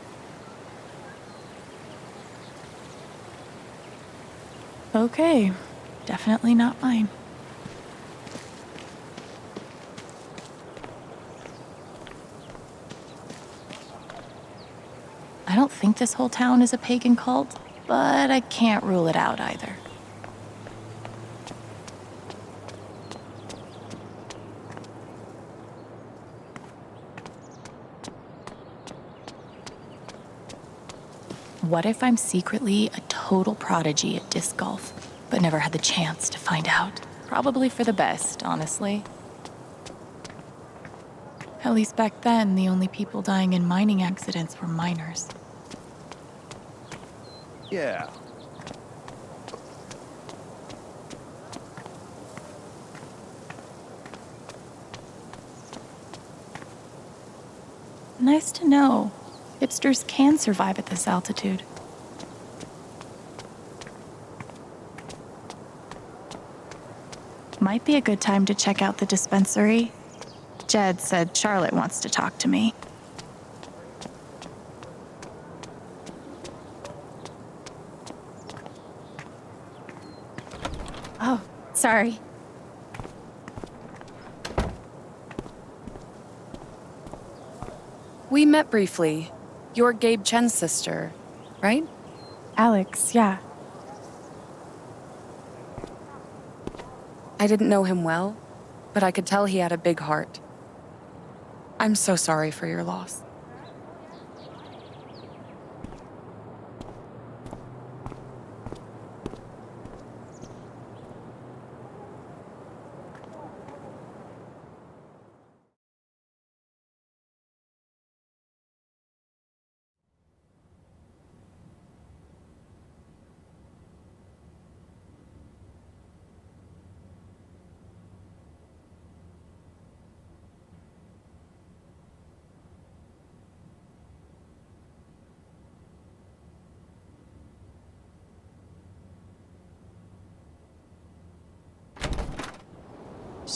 Okay. Definitely not mine. think this whole town is a pagan cult, but I can't rule it out either. What if I'm secretly a total prodigy at disc golf, but never had the chance to find out? Probably for the best, honestly. At least back then, the only people dying in mining accidents were miners. Yeah. Nice to know. Hipsters can survive at this altitude. Might be a good time to check out the dispensary. Jed said Charlotte wants to talk to me. Oh, sorry. We met briefly. You're Gabe Chen's sister, right? Alex, yeah. I didn't know him well, but I could tell he had a big heart. I'm so sorry for your loss.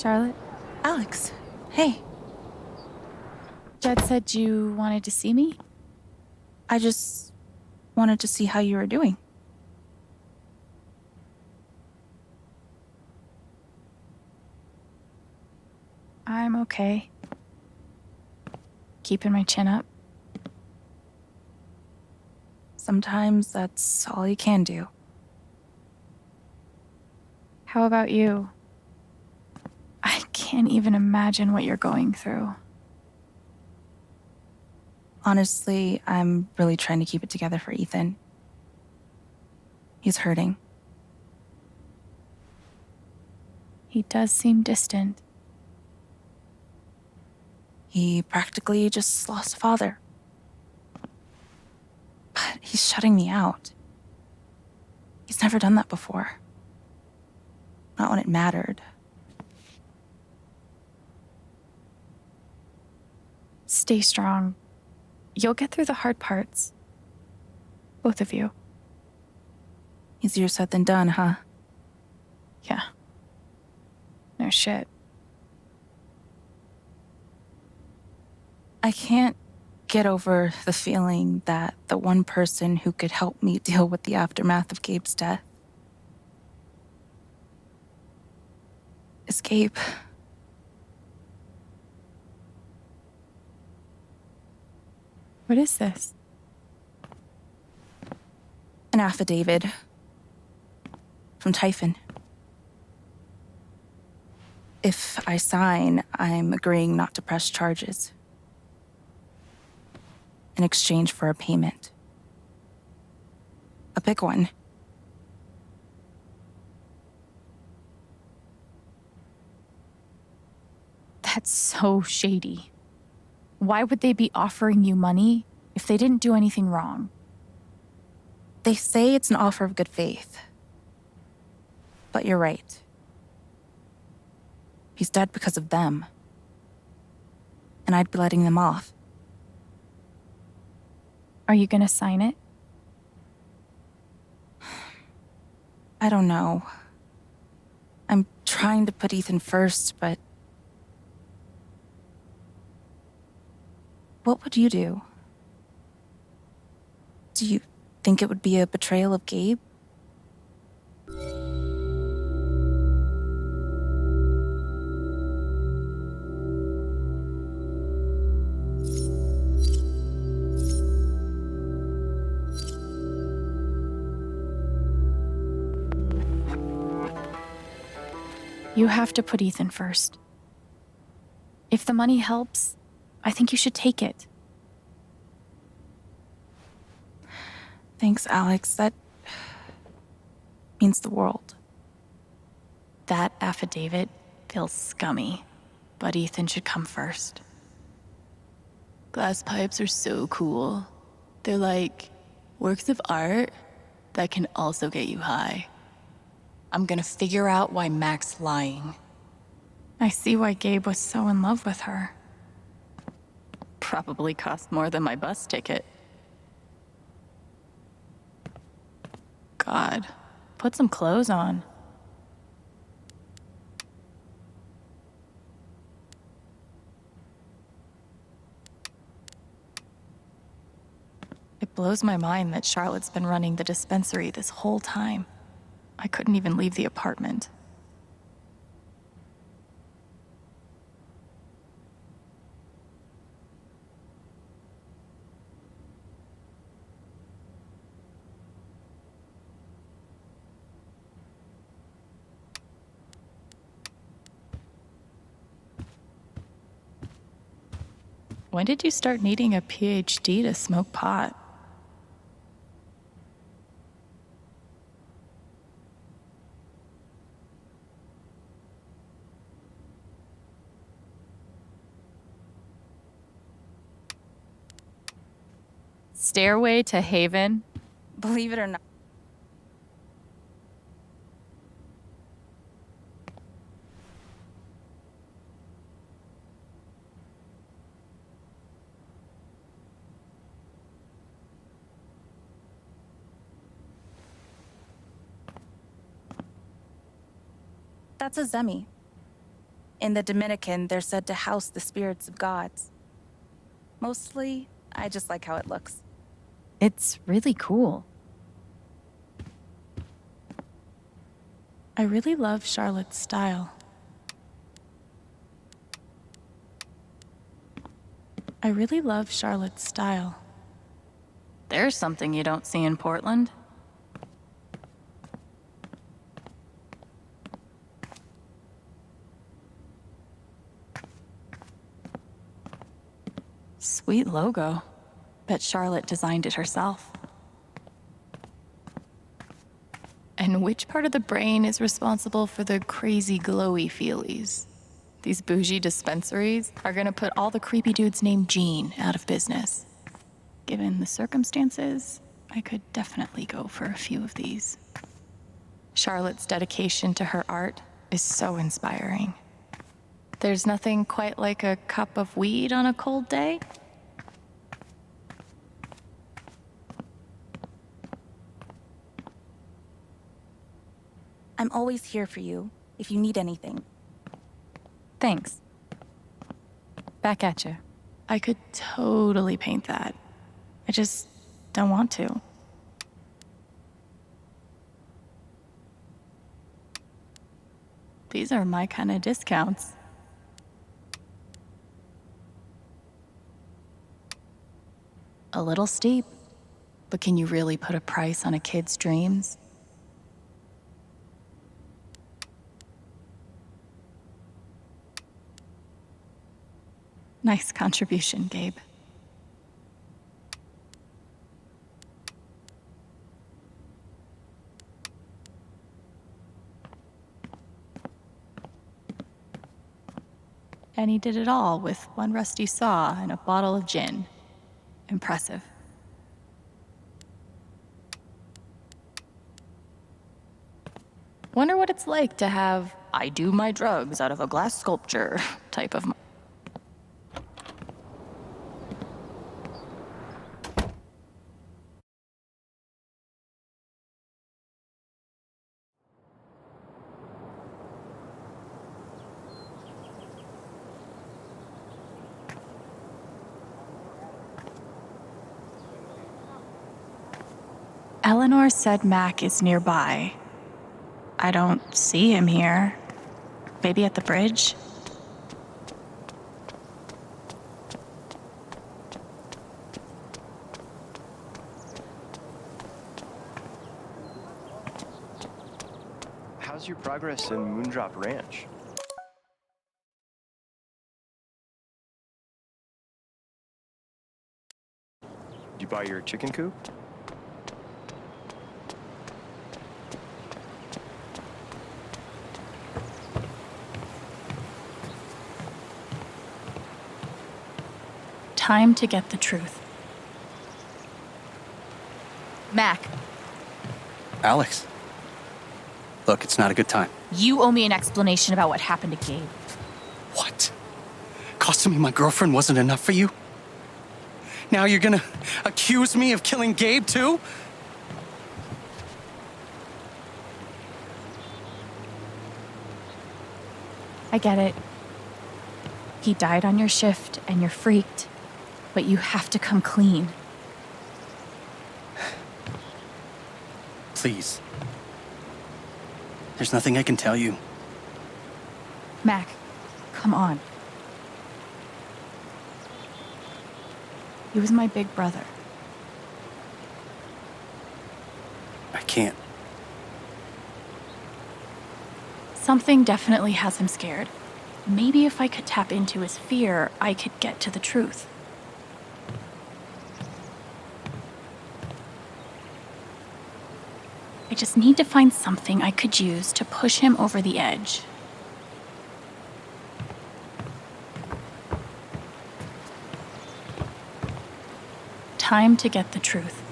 Charlotte? Alex, hey. Jed said you wanted to see me? I just wanted to see how you were doing. I'm okay. Keeping my chin up. Sometimes that's all you can do. How about you? I can't even imagine what you're going through. Honestly, I'm really trying to keep it together for Ethan. He's hurting. He does seem distant. He practically just lost a father. But he's shutting me out. He's never done that before. Not when it mattered. Stay strong. You'll get through the hard parts. Both of you. Easier said than done, huh? Yeah. No shit. I can't get over the feeling that the one person who could help me deal with the aftermath of Gabe's death is Gabe. What is this? An affidavit from Typhon. If I sign, I'm agreeing not to press charges in exchange for a payment. A big one. That's so shady. Why would they be offering you money if they didn't do anything wrong? They say it's an offer of good faith. But you're right. He's dead because of them. And I'd be letting them off. Are you gonna sign it? I don't know. I'm trying to put Ethan first, but... What would you do? Do you think it would be a betrayal of Gabe? You have to put Ethan first. If the money helps, I think you should take it. Thanks, Alex. That means the world. That affidavit feels scummy, but Ethan should come first. Glass pipes are so cool. They're like works of art that can also get you high. I'm gonna figure out why Mac's lying. I see why Gabe was so in love with her. Probably cost more than my bus ticket. God, put some clothes on. It blows my mind that Charlotte's been running the dispensary this whole time. I couldn't even leave the apartment. When did you start needing a PhD to smoke pot? Stairway to Haven? Believe it or not. That's a zemi. In the Dominican, they're said to house the spirits of gods. Mostly, I just like how it looks. It's really cool. I really love Charlotte's style. I really love Charlotte's style. There's something you don't see in Portland. Sweet logo. Bet Charlotte designed it herself. And which part of the brain is responsible for the crazy glowy feelies? These bougie dispensaries are gonna put all the creepy dudes named Gene out of business. Given the circumstances, I could definitely go for a few of these. Charlotte's dedication to her art is so inspiring. There's nothing quite like a cup of weed on a cold day. I'm always here for you, if you need anything. Thanks. Back at you. I could totally paint that. I just don't want to. These are my kind of discounts. A little steep, but can you really put a price on a kid's dreams? Nice contribution, Gabe. And he did it all with one rusty saw and a bottle of gin. Impressive. Wonder what it's like to have I do my drugs out of a glass sculpture type of... Eleanor said Mac is nearby. I don't see him here. Maybe at the bridge? How's how's your progress in Moondrop Ranch? Did you buy your chicken coop? Time to get the truth. Mac, Alex. Look, it's not a good time. you owe me an explanation about what happened to Gabe. What? Costing me my girlfriend wasn't enough for you? Now you're gonna accuse me of killing Gabe, too? I get it. He died on your shift and you're freaked, but you have to come clean. Please. There's nothing I can tell you. Mac, come on. He was my big brother. I can't. Something definitely has him scared. Maybe if I could tap into his fear, I could get to the truth. I just need to find something I could use to push him over the edge. Time to get the truth.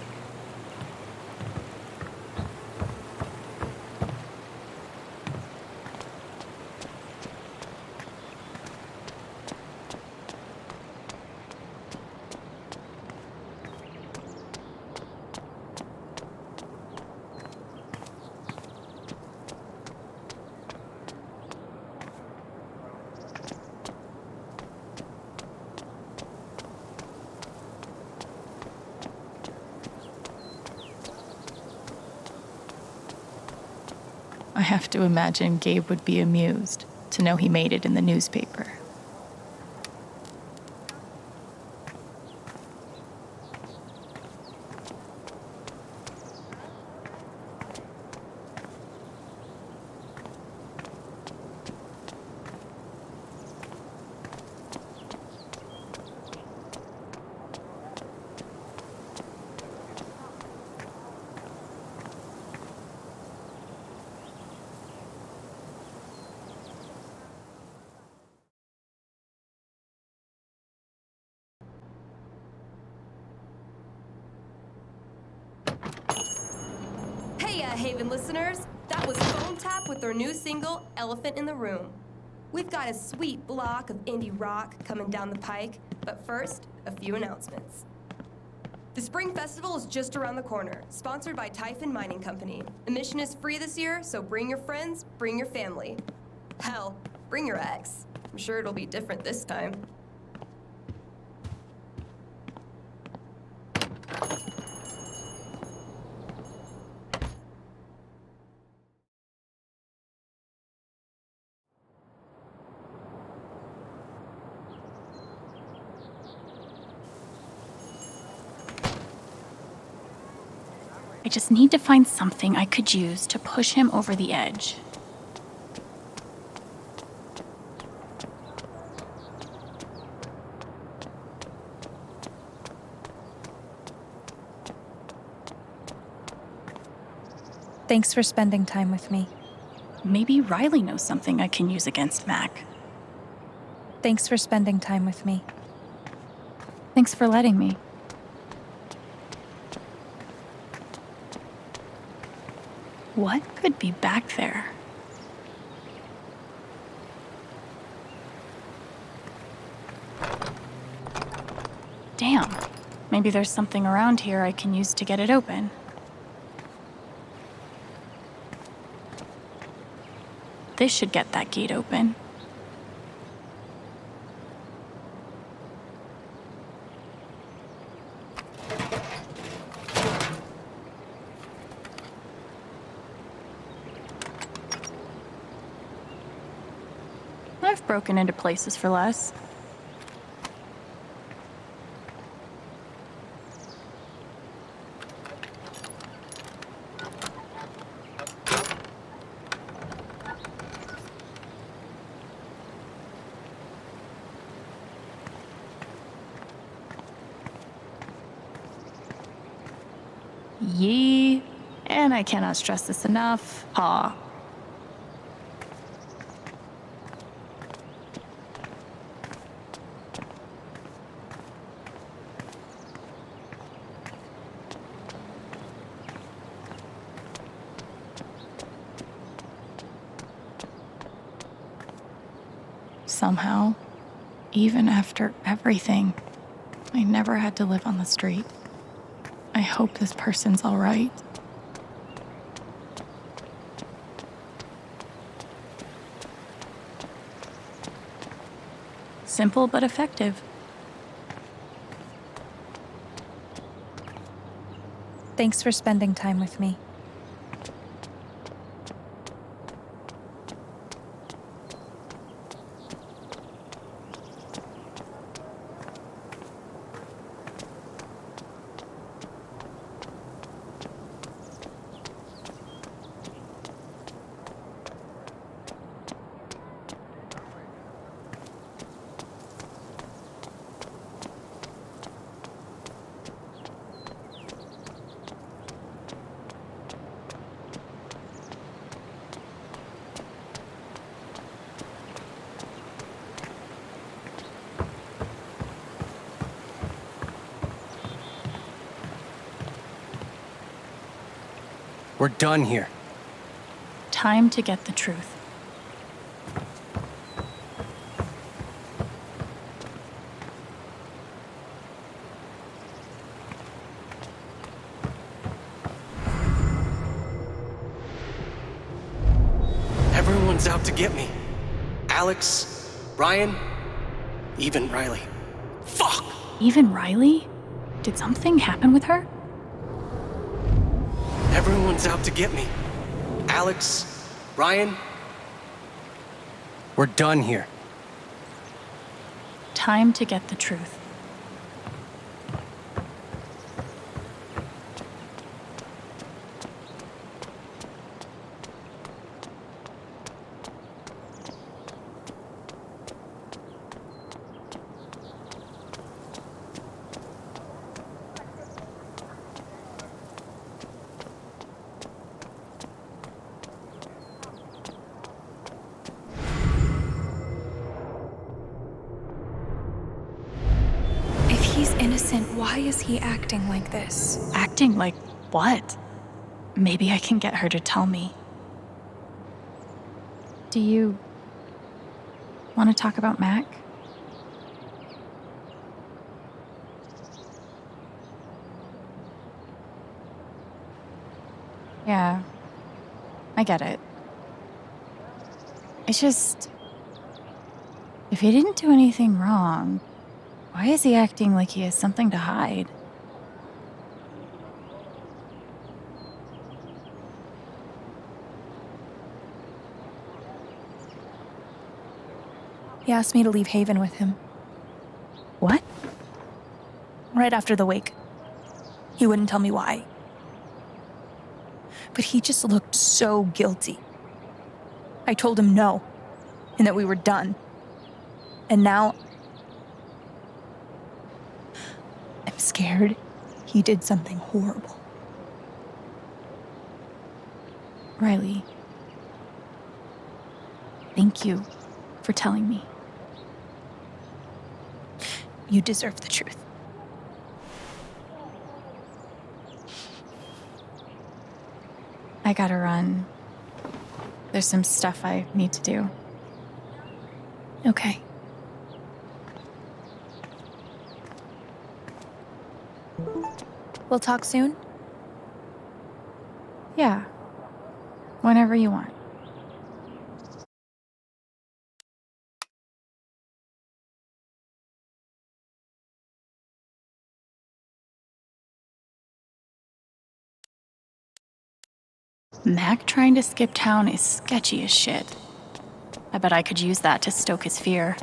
I have to imagine Gabe would be amused to know he made it in the newspaper. Hey, Haven listeners. That was Phone Tap with their new single, Elephant in the Room. We've got a sweet block of indie rock coming down the pike, but first, a few announcements. The Spring Festival is just around the corner, sponsored by Typhon Mining Company. Admission is free this year, so bring your friends, bring your family. Hell, bring your ex. I'm sure it'll be different this time. I just need to find something I could use to push him over the edge. Thanks for spending time with me. Maybe Riley knows something I can use against Mac. Thanks for spending time with me. Thanks for letting me. What could be back there? Damn. Maybe there's something around here I can use to get it open. This should get that gate open. I've broken into places for less. Yee. And I cannot stress this enough. Ha. Somehow, even after everything, I never had to live on the street. I hope this person's all right. Simple but effective. Thanks for spending time with me. We're done here. Time to get the truth. Everyone's out to get me. Alex, Ryan, even Riley. Fuck! Even Riley? Did something happen with her? Everyone's out to get me. Alex, Ryan. We're done here. Time to get the truth. Innocent, why is he acting like this? Acting like what? Maybe I can get her to tell me. Do you want to talk about Mac? Yeah, I get it. It's just, if he didn't do anything wrong, why is he acting like he has something to hide? He asked me to leave Haven with him. What? Right after the wake. He wouldn't tell me why. But he just looked so guilty. I told him no, and that we were done. And now I'm scared he did something horrible. Riley, thank you for telling me. You deserve the truth. I gotta run. There's some stuff I need to do. Okay. We'll talk soon? Yeah. Whenever you want. Mac trying to skip town is sketchy as shit. I bet I could use that to stoke his fear.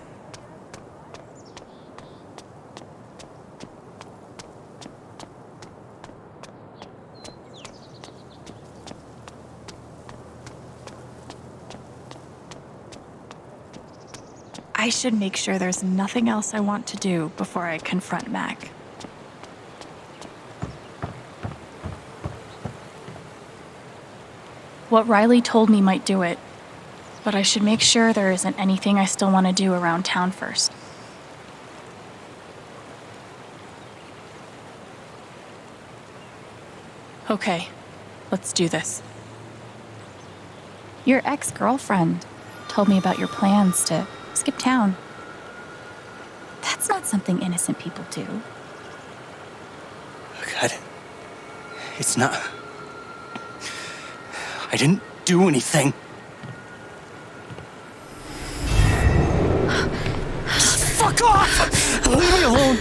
I should make sure there's nothing else I want to do before I confront Mac. What Riley told me might do it, but I should make sure there isn't anything I still want to do around town first. Okay, let's do this. Your ex-girlfriend told me about your plans to skip town. That's not something innocent people do. God, it's not. I didn't do anything. Just fuck off! Leave me alone!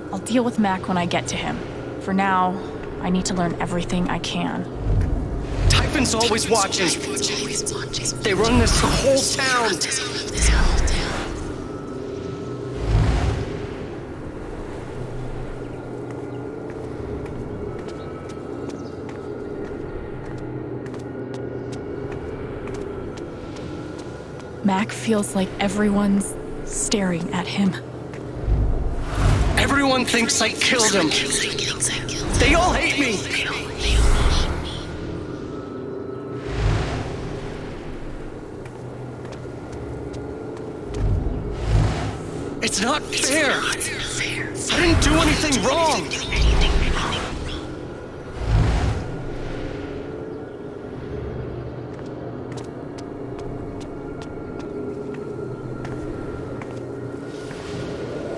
I'll deal with Mac when I get to him. For now, I need to learn everything I can. Typhon's always watching. They run this whole town. Mac feels like everyone's staring at him. Everyone thinks I killed him. They all hate me. It's not fair. I didn't do anything wrong.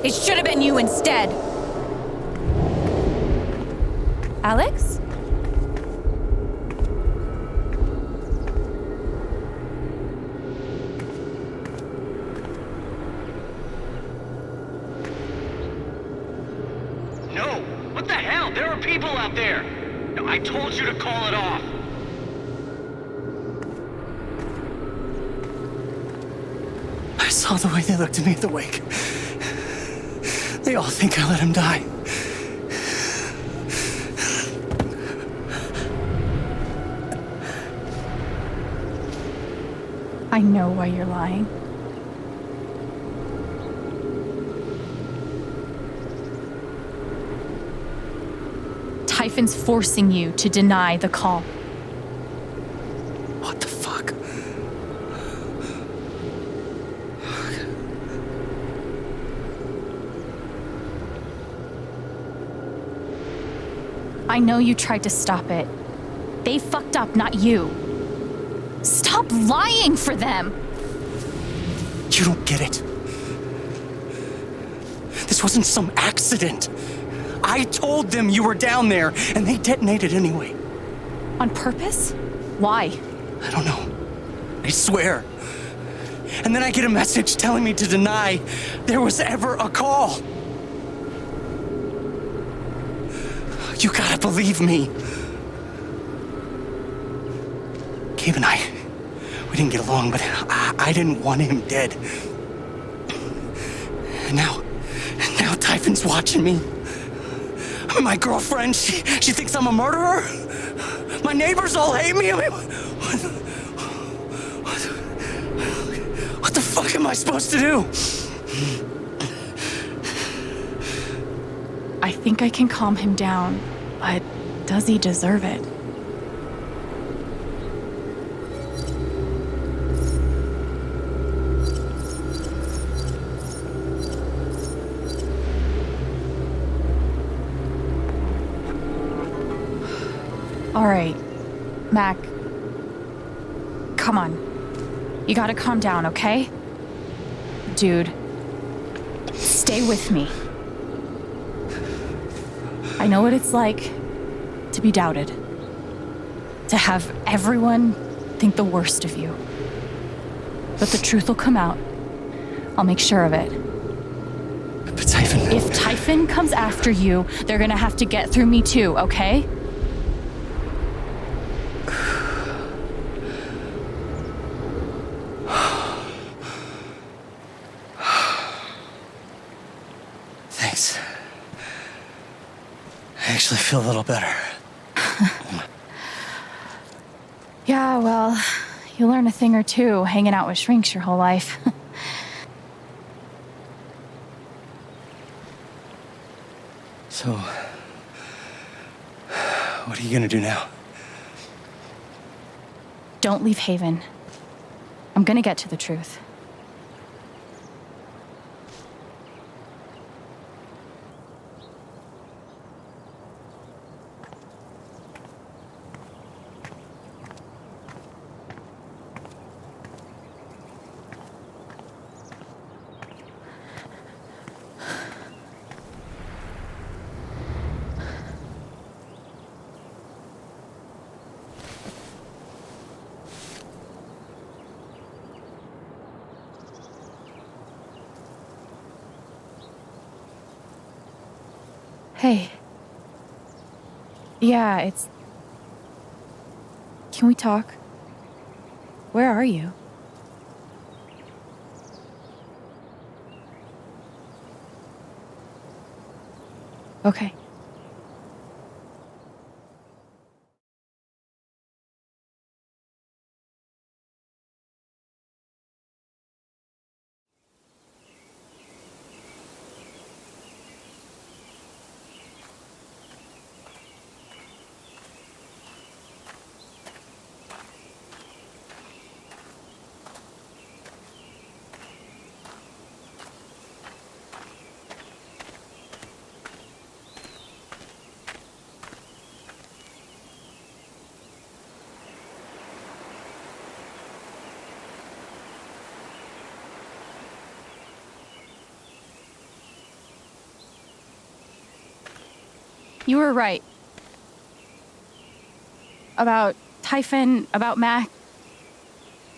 It should have been you instead. Alex? No! What the hell? There are people out there! No, I told you to call it off! I saw the way they looked at me at the wake. They all think I let him die. I know why you're lying. Typhon's forcing you to deny the call. What the fuck? I know you tried to stop it. They fucked up, not you. Stop lying for them! You don't get it. This wasn't some accident. I told them you were down there, and they detonated anyway. On purpose? Why? I don't know. I swear. And then I get a message telling me to deny there was ever a call. You gotta believe me. Gabe and I, we didn't get along, but I didn't want him dead. And now Typhon's watching me. My girlfriend, she thinks I'm a murderer. My neighbors all hate me. I mean, what the fuck am I supposed to do? I think I can calm him down, but does he deserve it? All right, Mac. Come on. You gotta calm down, okay? Dude. Stop stay with me. I know what it's like to be doubted, to have everyone think the worst of you. But the truth will come out. I'll make sure of it. But Typhon... If Typhon comes after you, they're gonna have to get through me too, okay? Thanks. I actually feel a little better. Yeah, well, you learn a thing or two hanging out with shrinks your whole life. So, what are you gonna do now? Don't leave Haven. I'm gonna get to the truth. Hey. Yeah, it's... Can we talk? Where are you? Okay. You were right. About Typhon, about Mac.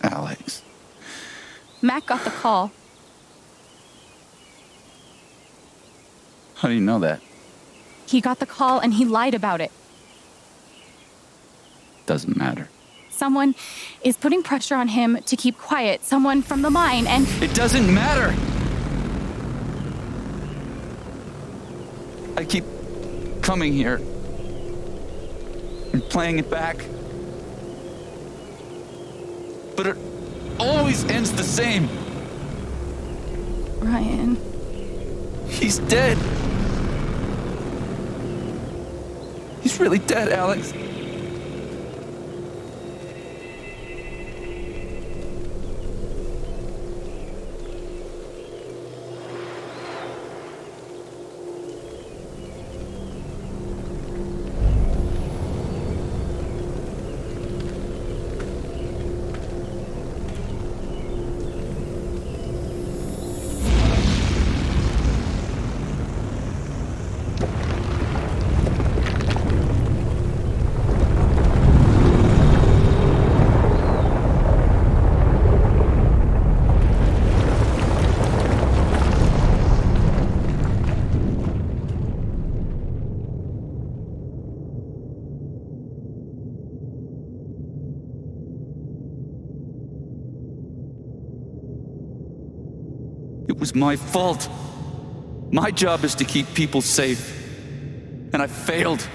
Alex. Mac got the call. How do you know that? He got the call and he lied about it. Doesn't matter. Someone is putting pressure on him to keep quiet. Someone from the mine and... It doesn't matter! I keep coming here and playing it back. But it always ends the same. Ryan. He's dead. He's really dead, Alex. It was my fault. My job is to keep people safe. And I failed.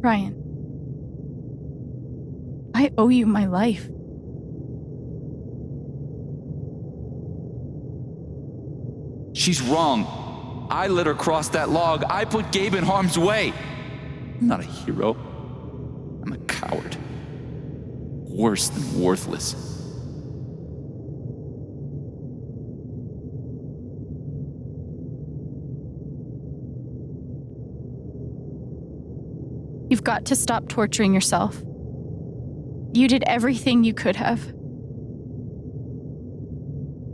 Ryan. I owe you my life. She's wrong. I let her cross that log. I put Gabe in harm's way. I'm not a hero. I'm a coward. Worse than worthless. got to stop torturing yourself. You did everything you could have.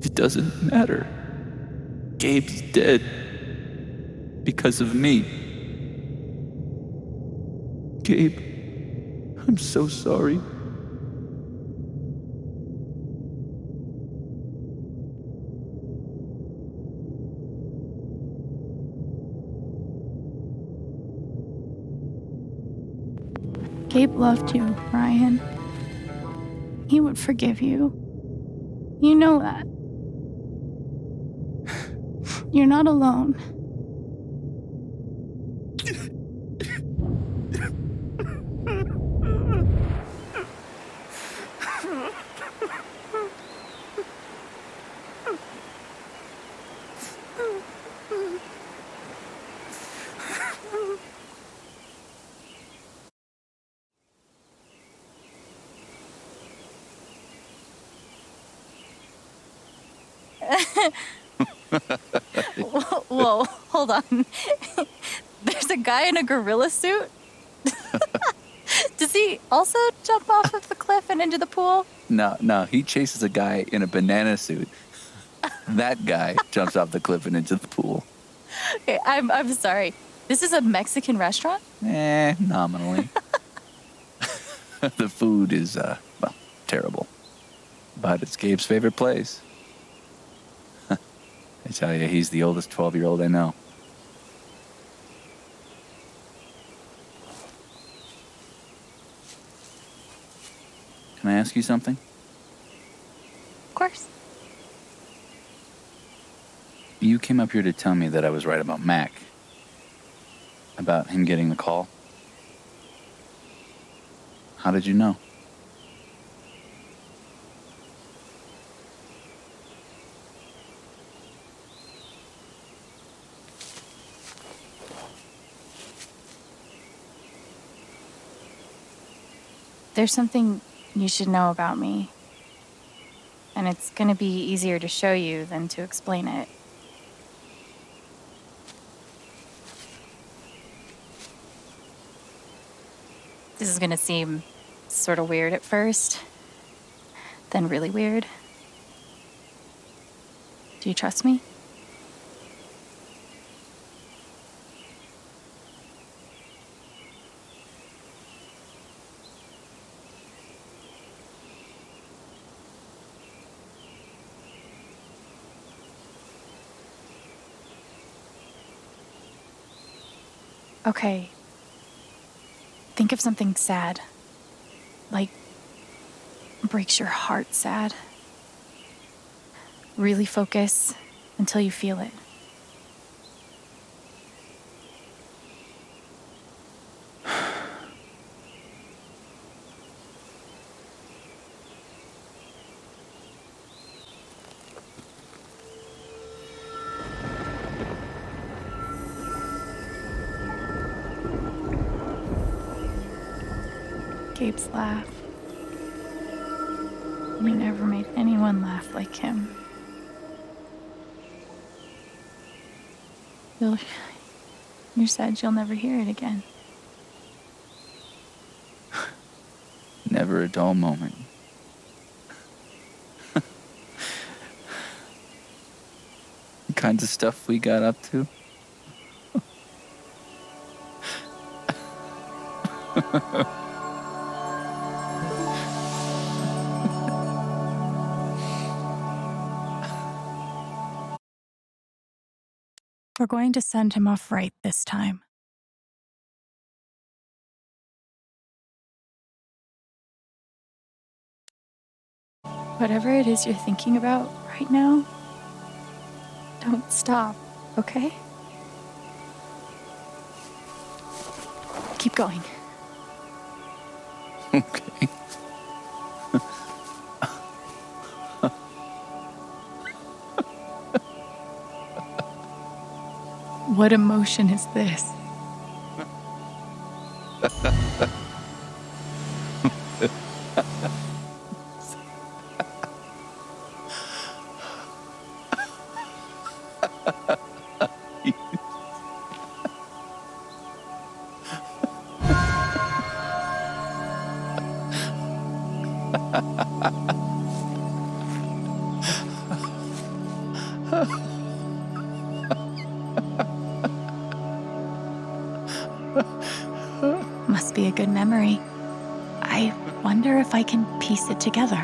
It doesn't matter. Gabe's dead. Because of me. Gabe, I'm so sorry. Gabe loved you, Ryan. He would forgive you. You know that. You're not alone. Whoa, hold on. There's a guy in a gorilla suit? Does he also jump off of the cliff and into the pool? No, he chases a guy in a banana suit. That guy jumps off the cliff and into the pool. Okay, I'm sorry. This is a Mexican restaurant? Nominally. The food is, terrible. But it's Gabe's favorite place. I tell you, he's the oldest 12-year-old I know. Can I ask you something? Of course. You came up here to tell me that I was right about Mac. About him getting the call. How did you know? There's something you should know about me. And it's gonna be easier to show you than to explain it. This is gonna seem sort of weird at first, then really weird. Do you trust me? Okay. Think of something sad. Like, breaks your heart sad. Really focus until you feel it. Gabe's laugh. You never made anyone laugh like him. You're sad you'll never hear it again. Never a dull moment. The kinds of stuff we got up to. We're going to send him off right this time. Whatever it is you're thinking about right now, don't stop, okay? Keep going. Okay. What emotion is this? Must be a good memory. I wonder if I can piece it together.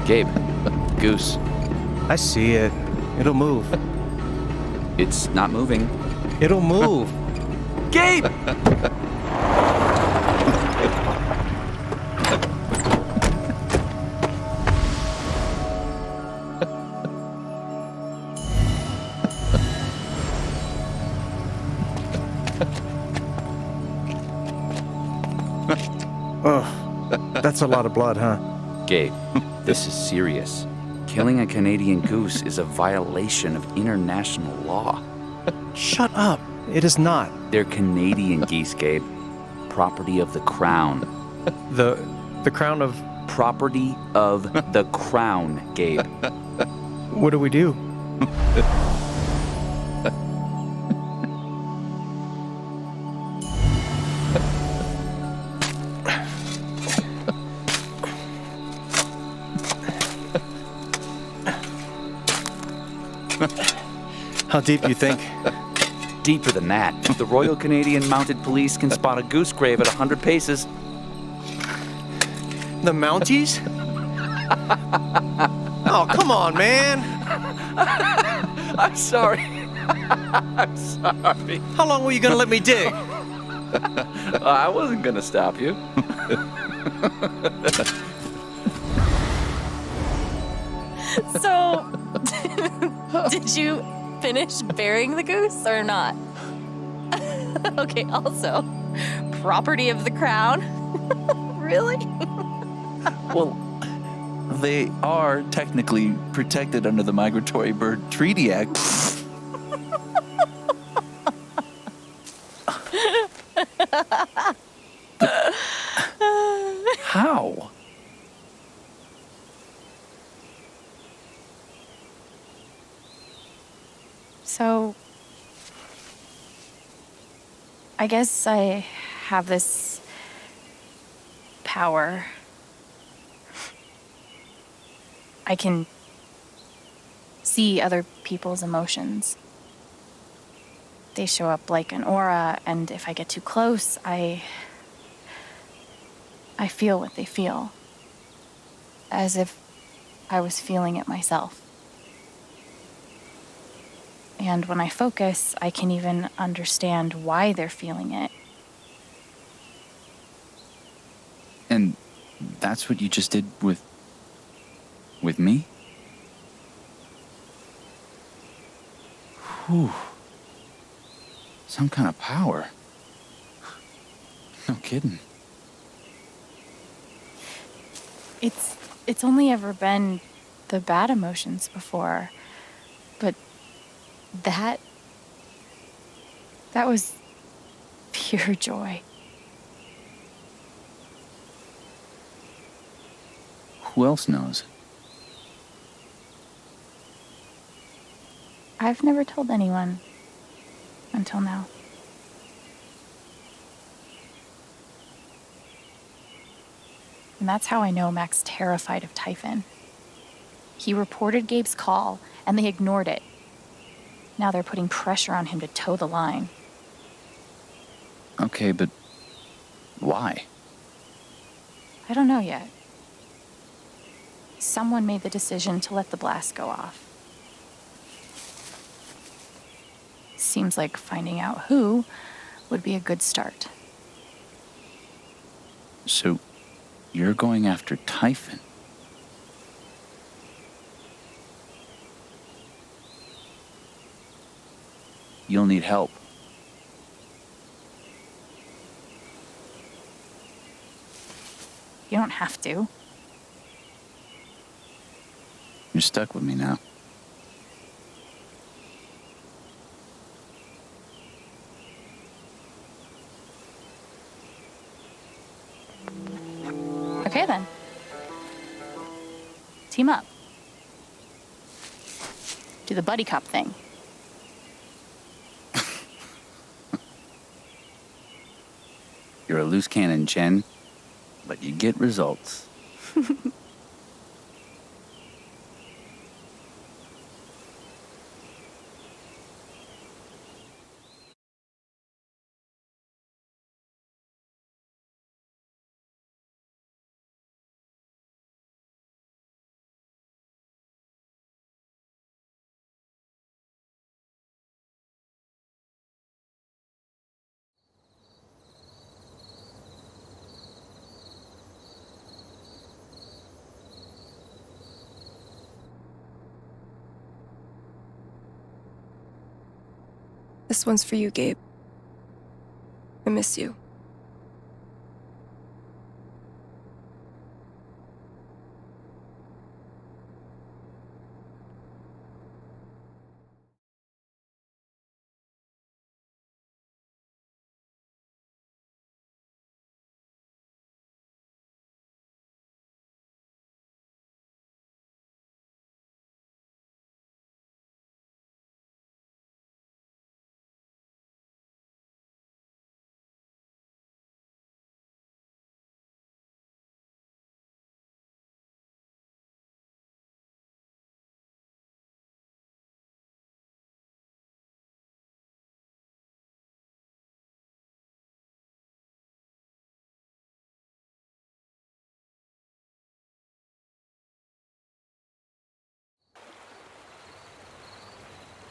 Gabe, goose. I see it. It'll move. It's not moving. It'll move. Gabe! Oh, that's a lot of blood, huh? Gabe, this is serious. Killing a Canadian goose is a violation of international law. Shut up. It is not. They're Canadian geese, Gabe. Property of the crown. The crown of... Property of the crown, Gabe. What do we do? How deep you think? Deeper than that. The Royal Canadian Mounted Police can spot a goose grave at 100 paces. The Mounties? Oh, come on, man. I'm sorry. I'm sorry. How long were you going to let me dig? I wasn't going to stop you. So, did you finish burying the goose or not? Okay, also, property of the crown? Really? Well, they are technically protected under the Migratory Bird Treaty Act. How? So, I guess I have this power. I can see other people's emotions. They show up like an aura, and if I get too close, I feel what they feel. As if I was feeling it myself. And when I focus, I can even understand why they're feeling it. And that's what you just did with me? Whew. Some kind of power. No kidding. It's only ever been the bad emotions before, but that was pure joy. Who else knows? I've never told anyone until now. And that's how I know Mac's terrified of Typhon. He reported Gabe's call, and they ignored it. Now they're putting pressure on him to toe the line. Okay, but why? I don't know yet. Someone made the decision to let the blast go off. Seems like finding out who would be a good start. So, you're going after Typhon? You'll need help. You don't have to. You're stuck with me now. Okay then. Team up. Do the buddy cop thing. You're a loose cannon, Chen, but you get results. This one's for you, Gabe. I miss you.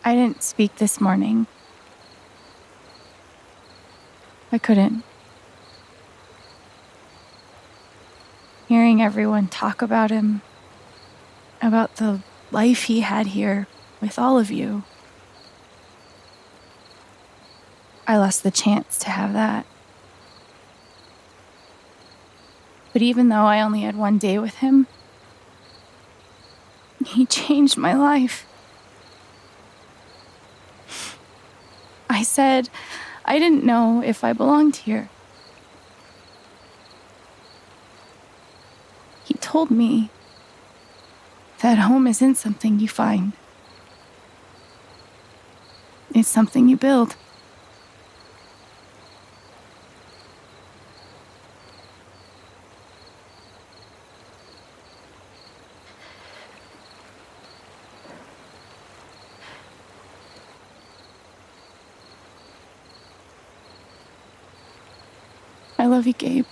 I didn't speak this morning. I couldn't. Hearing everyone talk about him, about the life he had here with all of you, I lost the chance to have that. But even though I only had one day with him, he changed my life. I said I didn't know if I belonged here. He told me that home isn't something you find. It's something you build. I love you, Gabe.